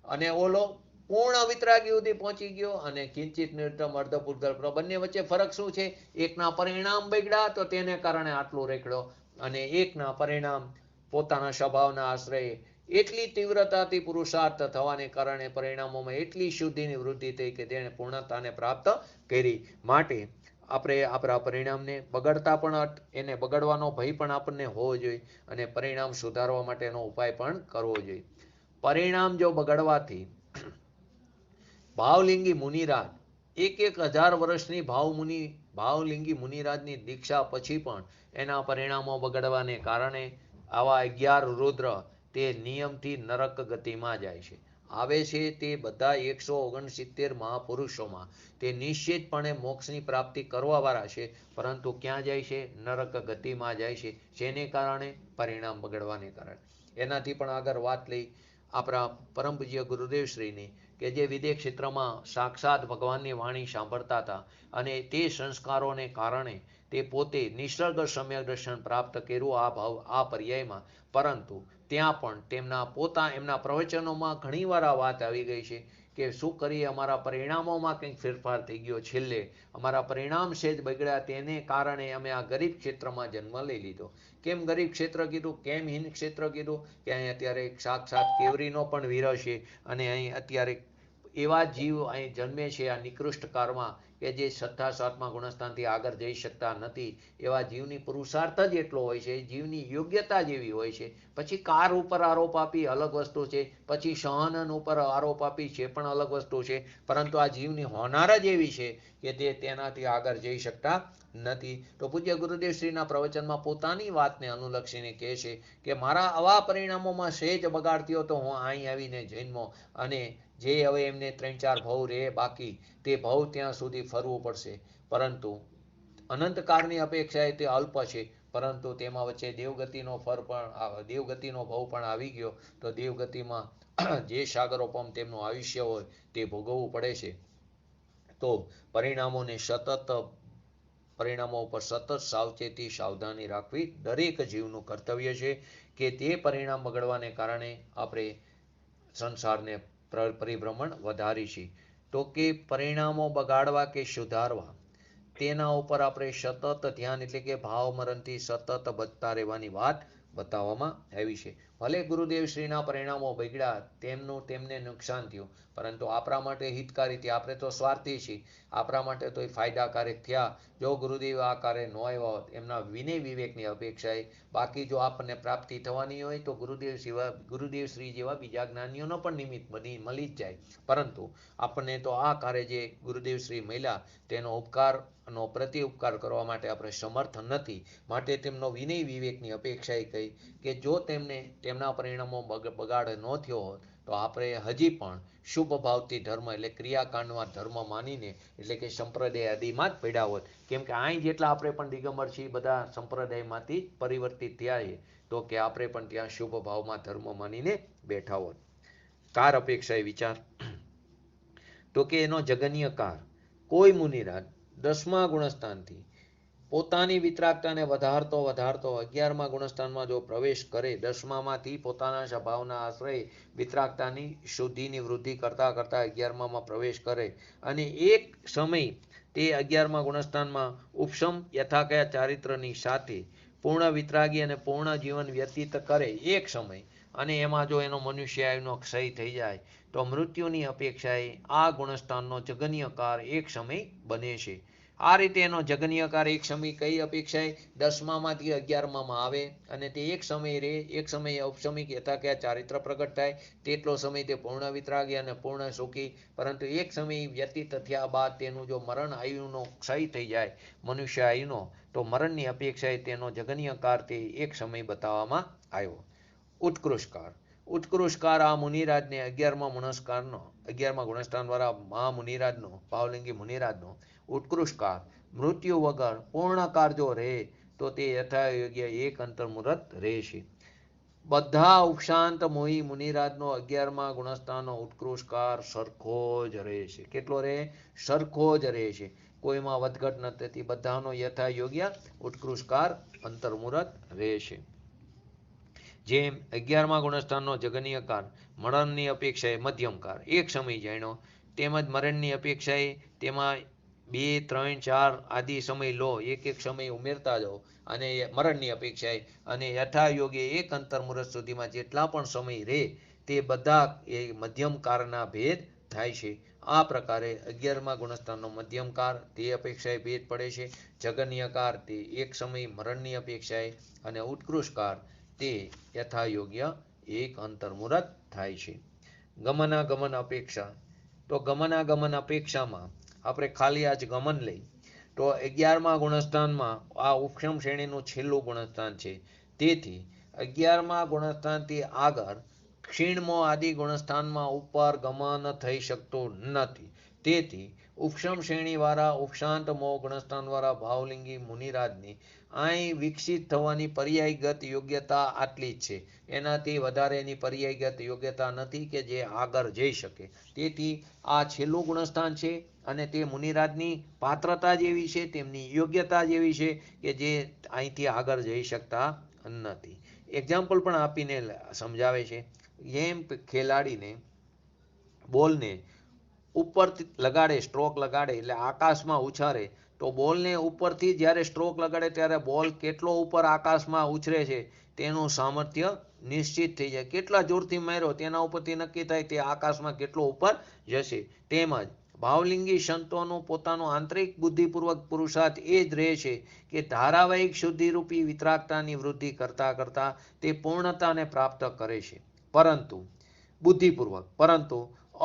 અને ઓલો પૂર્ણ વિતરાગી સુધી પહોંચી ગયો, અને કિંચિત નિત્યમ અર્ધ પૂતગલ, બંને વચ્ચે ફરક શું છે? એકના પરિણામ બગડ્યા તો તેને કારણે આટલું રેકડો, અને એકના પરિણામ પોતાના સ્વભાવના આશ્રય એટલી તીવ્રતાથી પુરુષાર્થ થવાને કારણે પરિણામોમાં એટલી શુદ્ધિની વૃદ્ધિ થઈ કે તેણે પૂર્ણતાને પ્રાપ્ત કરી. માટે આપણે આપણા પરિણામને બગડતા પણ, એને બગડવાનો ભય પણ આપણને હોવો જોઈએ, અને પરિણામ સુધારવા માટેનો ઉપાય પણ કરવો જોઈએ. પરિણામ જો બગડવાથી ભાવલિંગી મુનિરાજ 1000 વર્ષની ભાવલિંગી મુનિરાજની દીક્ષા પછી પણ એના પરિણામો બગડવાને કારણે આવા 11 રુદ્ર તે નિયમથી નરક ગતિમાં જાય છે. આવે છે તે બધા 169 મહાપુરુષોમાં તે નિશ્ચિતપણે મોક્ષની પ્રાપ્તિ કરવાવાળા છે, પરંતુ ક્યાં જાય છે? નરક ગતિમાં જાય છે. જેને કારણે? પરિણામ બગડવાને કારણે. એનાથી પણ આગળ વાત લઈ આપણા પરમ પૂજ્ય ગુરુદેવશ્રીની, કે જે વિદેહ ક્ષેત્રમાં સાક્ષાત ભગવાનની વાણી સાંભળતા હતા, અને તે સંસ્કારોને કારણે તે પોતે નિસર્ગ સમ્યક દર્શન પ્રાપ્ત કર્યું આ પર્યાયમાં. પરંતુ ત્યાં પણ એમના પ્રવચનોમાં ઘણીવાર આ વાત આવી ગઈ છે કે શું કરીએ, અમારા પરિણામોમાં કંઈક ફેરફાર થઈ ગયો. છેલ્લે અમારા પરિણામ સેજ બગડ્યા, તેને કારણે અમે આ ગરીબ ક્ષેત્રમાં જન્મ લઈ લીધો. કેમ ગરીબ ક્ષેત્ર કીધું? કેમ હીન ક્ષેત્ર કીધું? કે અહીં અત્યારે સાક્ષાત કેવરીનો પણ વીર છે, અને અહીં અત્યારે એવા જીવ અહીં જન્મે છે આ નિકૃષ્ટ કાળમાં, કે જે 6થા 7મા ગુણસ્થાનથી આગળ જઈ શકતા નથી. એવા જીવની પુરુષાર્થ જ એટલો હોય છે, જીવની યોગ્યતા જેવી હોય છે. પછી કાર ઉપર આરોપ આપી અલગ વસ્તુ છે, પછી સહનન ઉપર આરોપ આપી છે પણ અલગ વસ્તુ છે, પરંતુ આ જીવની હોનાર જ એવી છે કે તે તેનાથી આગળ જઈ શકતા નથી. તો પૂજ્ય ગુરુદેવશ્રીના પ્રવચનમાં પોતાની વાતને અનુલક્ષીને કહે છે કે મારા આવા પરિણામોમાં સહેજ બગાડ થયો તો હું અહીં આવીને જન્મો, અને જે હવે એમને 3-4 ભવ રહે બાકી, તે ભવ ત્યાં સુધી ફરવું પડશે. પરંતુ અનંતકાળની અપેક્ષાએ તે અલ્પ છે, પરંતુ તેમાં વચ્ચે દેવગતિનો ભવ પણ આવી ગયો. તો દેવગતિમાં જે સાગરોપમ તેમનું આયુષ્ય હોય તે ભોગવવું પડે છે. તો પરિણામો ઉપર સતત સાવચેતી સાવધાની રાખવી દરેક જીવનું કર્તવ્ય છે, કે તે પરિણામ બગડવાને કારણે આપણે સંસારને પરિભ્રમણ વધારી છે. તો કે પરિણામો બગાડવા કે સુધારવા, તેના ઉપર આપણે સતત ધ્યાન, એટલે કે ભાવમરણથી સતત બચતા રહેવાની વાત બતાવવામાં આવી છે. ભલે ગુરુદેવશ્રીના પરિણામો બગડ્યા, તેમને નુકસાન થયું, પરંતુ આપણા માટે હિતકારી થયા. આપણે તો સ્વાર્થી છીએ, આપણા માટે તો એ ફાયદાકારક થયા. જો ગુરુદેવ આ કાર્ય ન આવ્યા હોત એમના વિનય વિવેકની અપેક્ષાએ, બાકી જો આપણને પ્રાપ્તિ થવાની હોય તો ગુરુદેવશ્રી જેવા બીજા જ્ઞાનીઓનો પણ નિમિત્ત મળી જ જાય. પરંતુ આપણને તો આ કાર્ય જે ગુરુદેવશ્રી મળ્યા તેનો પ્રતિ ઉપકાર કરવા માટે આપણે સમર્થ નથી. માટે તેમનો વિનય વિવેકની અપેક્ષાએ કહી કે જો તેમના પરિણામો બગાડ ન થયો હોત તો આપણે હજી પણ શુભ ભાવથી ધર્મ, એટલે ક્રિયાકાંડમાં ધર્મ માનીને, એટલે કે સંપ્રદાય આદિમાં જ પડ્યા હોત. કેમ કે અહીં જેટલા આપણે પણ દિગંબર છીએ બધા સંપ્રદાયમાંથી જ પરિવર્તિત થયા છે, તો કે આપણે પણ ત્યાં શુભ ભાવમાં ધર્મ માનીને બેઠા હોત. કાર અપેક્ષાએ વિચાર, તો કે એનો જગન્ય કાર કોઈ મુનિરાજ 10મા ગુણસ્થાનથી પોતાની વિતરાગતાને વધારતો 11મા ગુણસ્થાનમાં જો પ્રવેશ કરે, 10મામાંથી પોતાના સ્વભાવના આશ્રય વિતરાગતાની શુદ્ધિની વૃદ્ધિ કરતા 11મામાં પ્રવેશ કરે, અને એક સમય તે 11મા ગુણસ્થાનમાં ઉપશમ યથાકયા ચારિત્રની સાથે પૂર્ણ વિતરાગી અને પૂર્ણ જીવન વ્યતીત કરે એક સમય, અને એમાં જો એનો મનુષ્ય આયુનો ક્ષય થઈ જાય તો મૃત્યુની અપેક્ષાએ આ ગુણસ્થાનનો જગન્યકાર એક સમય બને છે. આ રીતે એનો જગન્યકાર એક સમય કઈ અપેક્ષાએ 10માંથી 11માં આવે અને તે એક સમય રે, એક સમયે ઔપસમિક યથા કે ચારિત્ર પ્રગટ થાય તેટલો સમય તે પૂર્ણ વિતરાગી અને પૂર્ણ સુખી, પરંતુ એક સમય વ્યતીત થયા બાદ તેનું જો મરણ આયુનો ક્ષય થઈ જાય મનુષ્ય આયુનો, તો મરણની અપેક્ષાએ તેનો જગન્યકાર તે એક સમય બતાવવામાં આવ્યો. ઉત્કૃષ્ટકાર. ઉત્કૃષ્ટકાર આ મુનિરાજને 11મા ગુણસ્થાન વાળા મહામુનિરાજનો, ભાવલિંગી મુનિરાજનો ઉત્કૃષ્ટકાર મૃત્યુ વગર પૂર્ણકાર જો રહે તો તે યથાયોગ્ય એક અંતર્મુહૂર્ત રહેશે. બધા ઉપશાંત મોહી મુનિરાજનો 11મા ગુણસ્થાનનો ઉત્કૃષ્ટકાર સરખો જ રહેશે. કેટલો રહે? સરખો જ રહેશે. કોઈમાં વધઘટ નથી. બધાનો યથાયોગ્ય ઉત્કૃષ્ટકાર અંતર્મુહૂર્ત રહેશે. જેમ 11મા ગુણસ્થાનનો જગન્યકાર મરણની અપેક્ષાએ મધ્યમકાર એક સમય જાણ્યો, તેમજ મરણની અપેક્ષાએ તેમાં 2, 3, 4 આદિ સમય લો, એક સમય ઉમેરતા જાઓ અને મરણની અપેક્ષાએ અને યથાયોગ્ય એક અંતર્મુહૂર્ત સુધીમાં જેટલા પણ સમય રહે તે બધા એ મધ્યમકારના ભેદ થાય છે. આ પ્રકારે 11મા ગુણસ્થાનનો મધ્યમકાર તે અપેક્ષાએ ભેદ પડે છે, જગન્યકાર તે એક સમય મરણની અપેક્ષાએ અને ઉત્કૃષ્ટકાર તે યથાયોગ્ય એક અંતર્મુહૂર્ત થાય છે. ગમનાગમન અપેક્ષા. તો ગમનાગમન અપેક્ષામાં આપણે ખાલી આજ ગમન લઈ તો 11મા ગુણસ્થાનમાં આ ઉપક્ષમ શ્રેણીનું છેલ્લું ગુણસ્થાન છે. તેથી 11મા ગુણસ્થાનથી આગળ ક્ષીણમો આદિ ગુણસ્થાનમાં ઉપર ગમન થઈ શકતું નથી. તેથી ઉપક્ષમ શ્રેણીવાળા ઉપશાંત મો ગુણસ્થાનવાળા ભાવલિંગી મુનિરાજની અહીં વિકસિત થવાની પર્યાયગત યોગ્યતા આટલી જ છે. એનાથી વધારે એની પર્યાયગત યોગ્યતા નથી કે જે આગળ જઈ શકે. તેથી આ છેલ્લું ગુણસ્થાન છે અને તે મુનિરાજની પાત્રતા જેવી છે, તેમની યોગ્યતા જેવી છે કે જે અહીંથી આગળ જઈ શકતા નથી. એક્ઝામ્પલ પણ આપીને સમજાવે છે. જેમ ખેલાડીને બોલને ઉપરથી લગાડે, સ્ટ્રોક લગાડે એટલે આકાશમાં ઉછારે, તો બોલને ઉપરથી જ્યારે સ્ટ્રોક લગાડે ત્યારે બોલ કેટલો ઉપર આકાશમાં ઉછરે છે તેનું સામર્થ્ય નિશ્ચિત થઈ જાય. કેટલા જોરથી માર્યો તેના ઉપરથી નક્કી થાય તે આકાશમાં કેટલો ઉપર જશે. તેમજ ભાવલિંગી સંતોનું પોતાનું આંતરિક બુદ્ધિપૂર્વક પુરુષાર્થ એ જ રહે છે કે ધારાવાહિક શુદ્ધિરૂપી વિતરાગતાની વૃદ્ધિ કરતા કરતા તે પૂર્ણતાને પ્રાપ્ત કરે છે. પરંતુ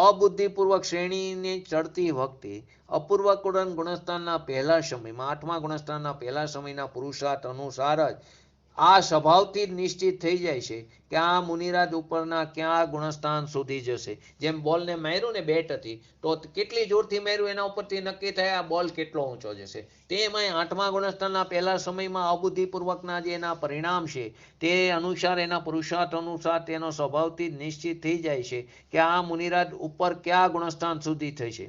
અબુદ્ધિપૂર્વક શ્રેણીને ચડતી વખતે અપૂર્વકુળન ગુણસ્થાનના પહેલા સમયમાં 8મા ગુણસ્થાનના પહેલા સમયના પુરુષાર્થ અનુસાર જ આ સ્વભાવથી જ નિશ્ચિત થઈ જાય છે કે આ મુનિરાજ ઉપરના ક્યાં ગુણસ્થાન સુધી જશે. જેમ બોલને માર્યું ને બેટથી, તો કેટલી જોરથી માર્યું એના ઉપરથી નક્કી થાય આ બોલ કેટલો ઊંચો જશે. તેમાંય 8મા ગુણસ્થાનના પહેલા સમયમાં અબુદ્ધિપૂર્વકના જે એના પરિણામ છે તે અનુસાર એના પુરુષાર્થ અનુસાર તેનો સ્વભાવથી જ નિશ્ચિત થઈ જાય છે કે આ મુનિરાજ ઉપર કયા ગુણસ્થાન સુધી થશે.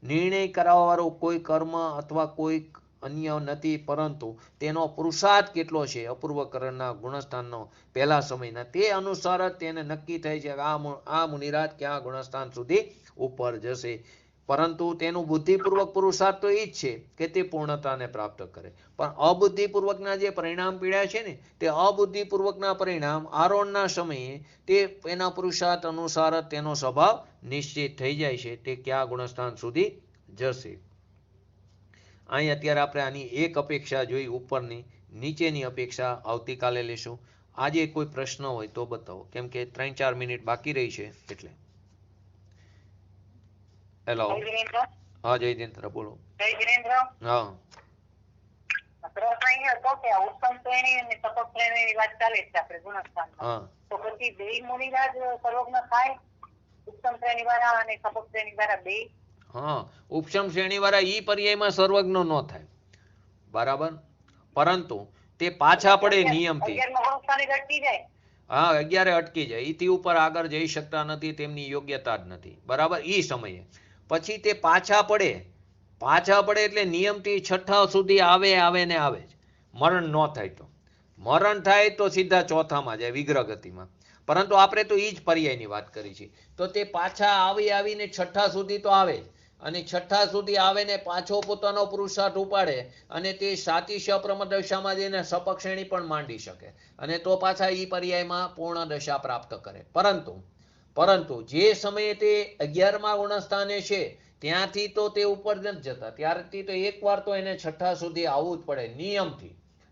નિર્ણય કરાવવાવાળો કોઈ કર્મ અથવા કોઈ અન્ય નથી, પરંતુ તેનો પુરુષાર્થ કેટલો છે અપૂર્વકરણના ગુણસ્થાનનો પહેલા સમયના તે અનુસાર જ તેને નક્કી થાય છે કે આ મુનિરાજ ક્યાં ગુણસ્થાન સુધી ઉપર જશે. પરંતુ તેનું બુદ્ધિપૂર્વક પુરુષાર્થ તો એ જ છે કે તે પૂર્ણતાને પ્રાપ્ત કરે. પણ અબુદ્ધિપૂર્વકના જે પરિણામ પીડ્યા છે ને તે અબુદ્ધિપૂર્વકના પરિણામ આરોહણના સમયે તે એના પુરુષાર્થ અનુસાર જ તેનો સ્વભાવ નિશ્ચિત થઈ જાય છે તે કયા ગુણસ્થાન સુધી જશે. અહીં અત્યારે આપણે આની એક અપેક્ષા જોઈ ઉપરની, નીચેની અપેક્ષા આવતીકાલે લેશું. આજે કોઈ પ્રશ્ન હોય તો બતાવો, કેમ કે 3-4 મિનિટ બાકી રહી છે એટલે. હેલો. હા જયદેન્દ્ર બોલો. હા હા ઉપશમ શ્રેણી વાળા ઈ પર્યાયમાં સર્વજ્ઞ ન થાય, બરાબર, પરંતુ તે પાછા પડે નિયમથી. હા 11 અટકી જાય, ઈથી ઉપર આગળ જઈ શકતા નથી, તેમની યોગ્યતા જ નથી, બરાબર. ઈ સમયે પછી તે પાછા પડે એટલે નિયમથી છઠ્ઠા સુધી આવે ને આવે જ. મરણ ન થાય તો, મરણ થાય તો સીધા ચોથામાં જાય વિગ્રહ ગતિમાં. પરંતુ આપણે તો ઈ જ પર્યાયની વાત કરી છે. તો તે પાછા આવીને છઠ્ઠા સુધી તો આવે જ, અને છઠ્ઠા સુધી આવે ને પાછો પોતાનો પુરુષાર્થ ઉપાડે અને તે સાતી સપ્રમ દશામાં જઈને સપક શ્રેણી પણ માંડી શકે અને તો પાછા એ પર્યાયમાં પૂર્ણ દશા પ્રાપ્ત કરે. પરંતુ જે સમયે તે 11મા ગુણસ્થાને છે ત્યાંથી તો તે ઉપર નથી જતા, ત્યારથી તો એકવાર તો એને છઠ્ઠા સુધી આવવું જ પડે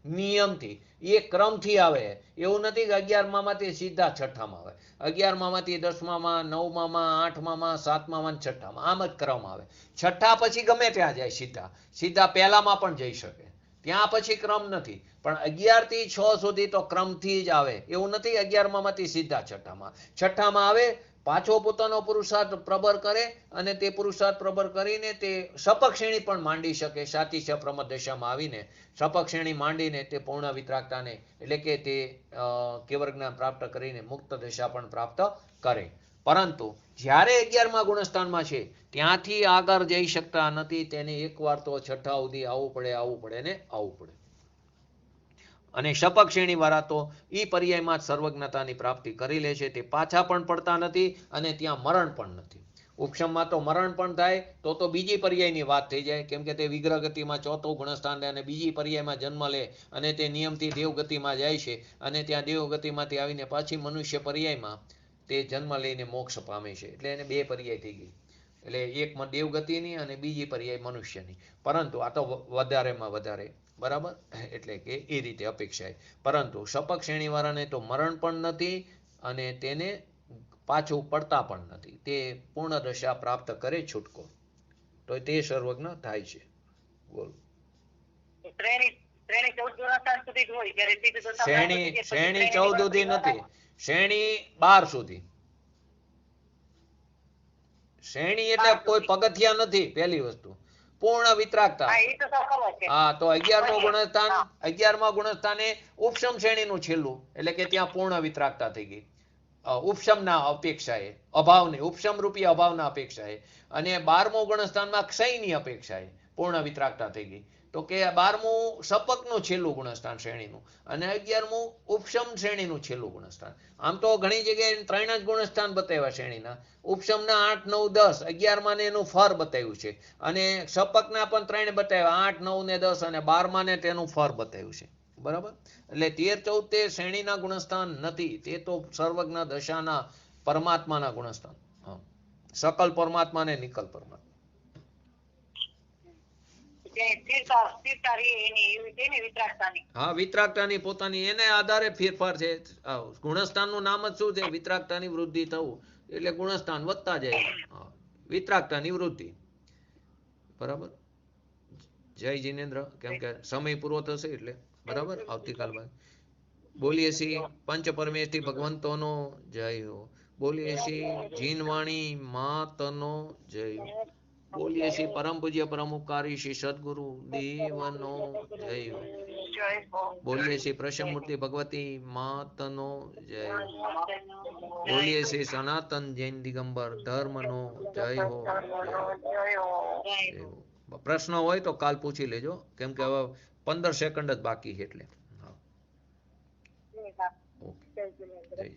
નિયમથી. એ ક્રમથી આવે. એવું નથી કે 11મામાંથી સીધા છઠ્ઠામાં આવે. 11મામાંથી 10મામાં, 9મામાં, 8મામાં, 7મામાં, 6મામાં, આમ જ ક્રમ આવે. છઠ્ઠા પછી ગમે ત્યાં જાય, સીધા પહેલામાં પણ જઈ શકે. ત્યાં પછી ક્રમ નથી. પણ 11 થી 6 સુધી તો ક્રમથી જ આવે. એવું નથી 11મામાંથી સીધા છઠ્ઠામાં આવે, પાછો પોતાનો પુરુષાર્થ પ્રબર કરે અને તે પુરુષાર્થ પ્રબર કરીને તે સપક શ્રેણી પણ માંડી શકે. સાતી સપ્રમ દશામાં આવીને સપક શ્રેણી માંડીને તે પૂર્ણ વિતરાગતાને એટલે કે તે કેવળ જ્ઞાન પ્રાપ્ત કરીને મુક્ત દશા પણ પ્રાપ્ત કરે. પરંતુ જ્યારે 11મા ગુણસ્થાનમાં છે ત્યાંથી આગળ જઈ શકતા નથી. તેને એકવાર તો છઠ્ઠા સુધી આવવું પડે. અને સપક શ્રેણી વાળા તો એ પર્યાયમાં જ સર્વજ્ઞતાની પ્રાપ્તિ કરી લે છે. તે પાછા પણ પડતા નથી અને ત્યાં મરણ પણ નથી. ઉપશમમાં તો મરણ પણ થાય તો બીજી પર્યાયની વાત થઈ જાય, કેમ કે તે વિગ્રહ ગતિમાં ચોથું ગુણસ્થાન અને બીજી પર્યાયમાં જન્મ લે અને તે નિયમથી દેવગતિમાં જાય છે અને ત્યાં દેવગતિમાંથી આવીને પાછી મનુષ્ય પર્યાયમાં તે જન્મ લઈને મોક્ષ પામે છે. એટલે એને બે પર્યાય થઈ ગઈ. એટલે એક દેવગતિની અને બીજી પર્યાય મનુષ્યની. પરંતુ આ તો વધારેમાં વધારે, બરાબર, એટલે કે એ રીતે અપેક્ષાય. પરંતુ સપક શ્રેણીવાળાને તો મરણ પણ નથી અને તેને પાછું પડતા પણ નથી. તે પૂર્ણ દશા પ્રાપ્ત કરે છૂટકો, તો તે સર્વજ્ઞ થાય છે. બોલો. શ્રેણી 14 સુધી નથી, શ્રેણી 12 સુધી. શ્રેણી એટલે કોઈ પગથિયા નથી. પહેલી વસ્તુ પૂર્ણ વિતરાગતા. હા, તો 11મા ગુણસ્થાને ઉપશમ શ્રેણીનું છેલ્લું, એટલે કે ત્યાં પૂર્ણ વિતરાગતા થઈ ગઈ. ઉપશમના અપેક્ષાએ, અભાવને, ઉપશમ રૂપી અભાવના અપેક્ષાએ. અને 12મું ગુણસ્થાનમાં ક્ષયની અપેક્ષાએ પૂર્ણ વિતરાગતા થઈ ગઈ. તો કે 12મું સપકનું છેલ્લું ગુણસ્થાન શ્રેણીનું અને 11મું ઉપશમ શ્રેણીનું છેલ્લું ગુણસ્થાન. આમ તો ઘણી જગ્યાએ 3 જ ગુણસ્થાન બતાવ્યા શ્રેણીના. ઉપશમના 8, 9, 10, 11માં ને એનું ફર બતાવ્યું છે અને સપકના પણ 3 બતાવ્યા, 8, 9 ને 10 અને 12માં ને તેનું ફર બતાવ્યું છે. બરાબર. એટલે 13, 14 તે શ્રેણીના ગુણસ્થાન નથી. તે તો સર્વજ્ઞ દશાના પરમાત્માના ગુણસ્થાન. સકલ પરમાત્મા ને નિકલ પરમાત્મા. હા, વિતરાગતાની પોતાની એને આધારે ફેરફાર છે. ગુણસ્થાનનું નામ જ શું છે? વિતરાગતાની વૃદ્ધિ થવું. એટલે ગુણસ્થાન વધતા જાય. વિતરાગતાની વૃદ્ધિ. બરાબર. જય જીનેન્દ્ર. કેમ કે સમય પૂરો થશે એટલે બરાબર. આવતીકાલ બાદ બોલીએ છીએ પંચ પરમેષ્ઠી ભગવંતોનો જય હો. બોલીએ છીએ જીનવાણી માતનો જય હો. બોલીએ છીએ પરમ પૂજ્ય પ્રમુખકારી શ્રી સદગુરુ દેવનો જય હો. બોલીએ છીએ પ્રસમમૂર્તિ ભગવતી માતનો જય હો. બોલીએ છીએ સનાતન જૈન દિગંબર ધર્મનો જય હો. પ્રશ્ન હોય તો કાલ પૂછી લેજો, કેમ કે હવે 15 સેકન્ડ જ બાકી છે એટલે. ઓકે. જય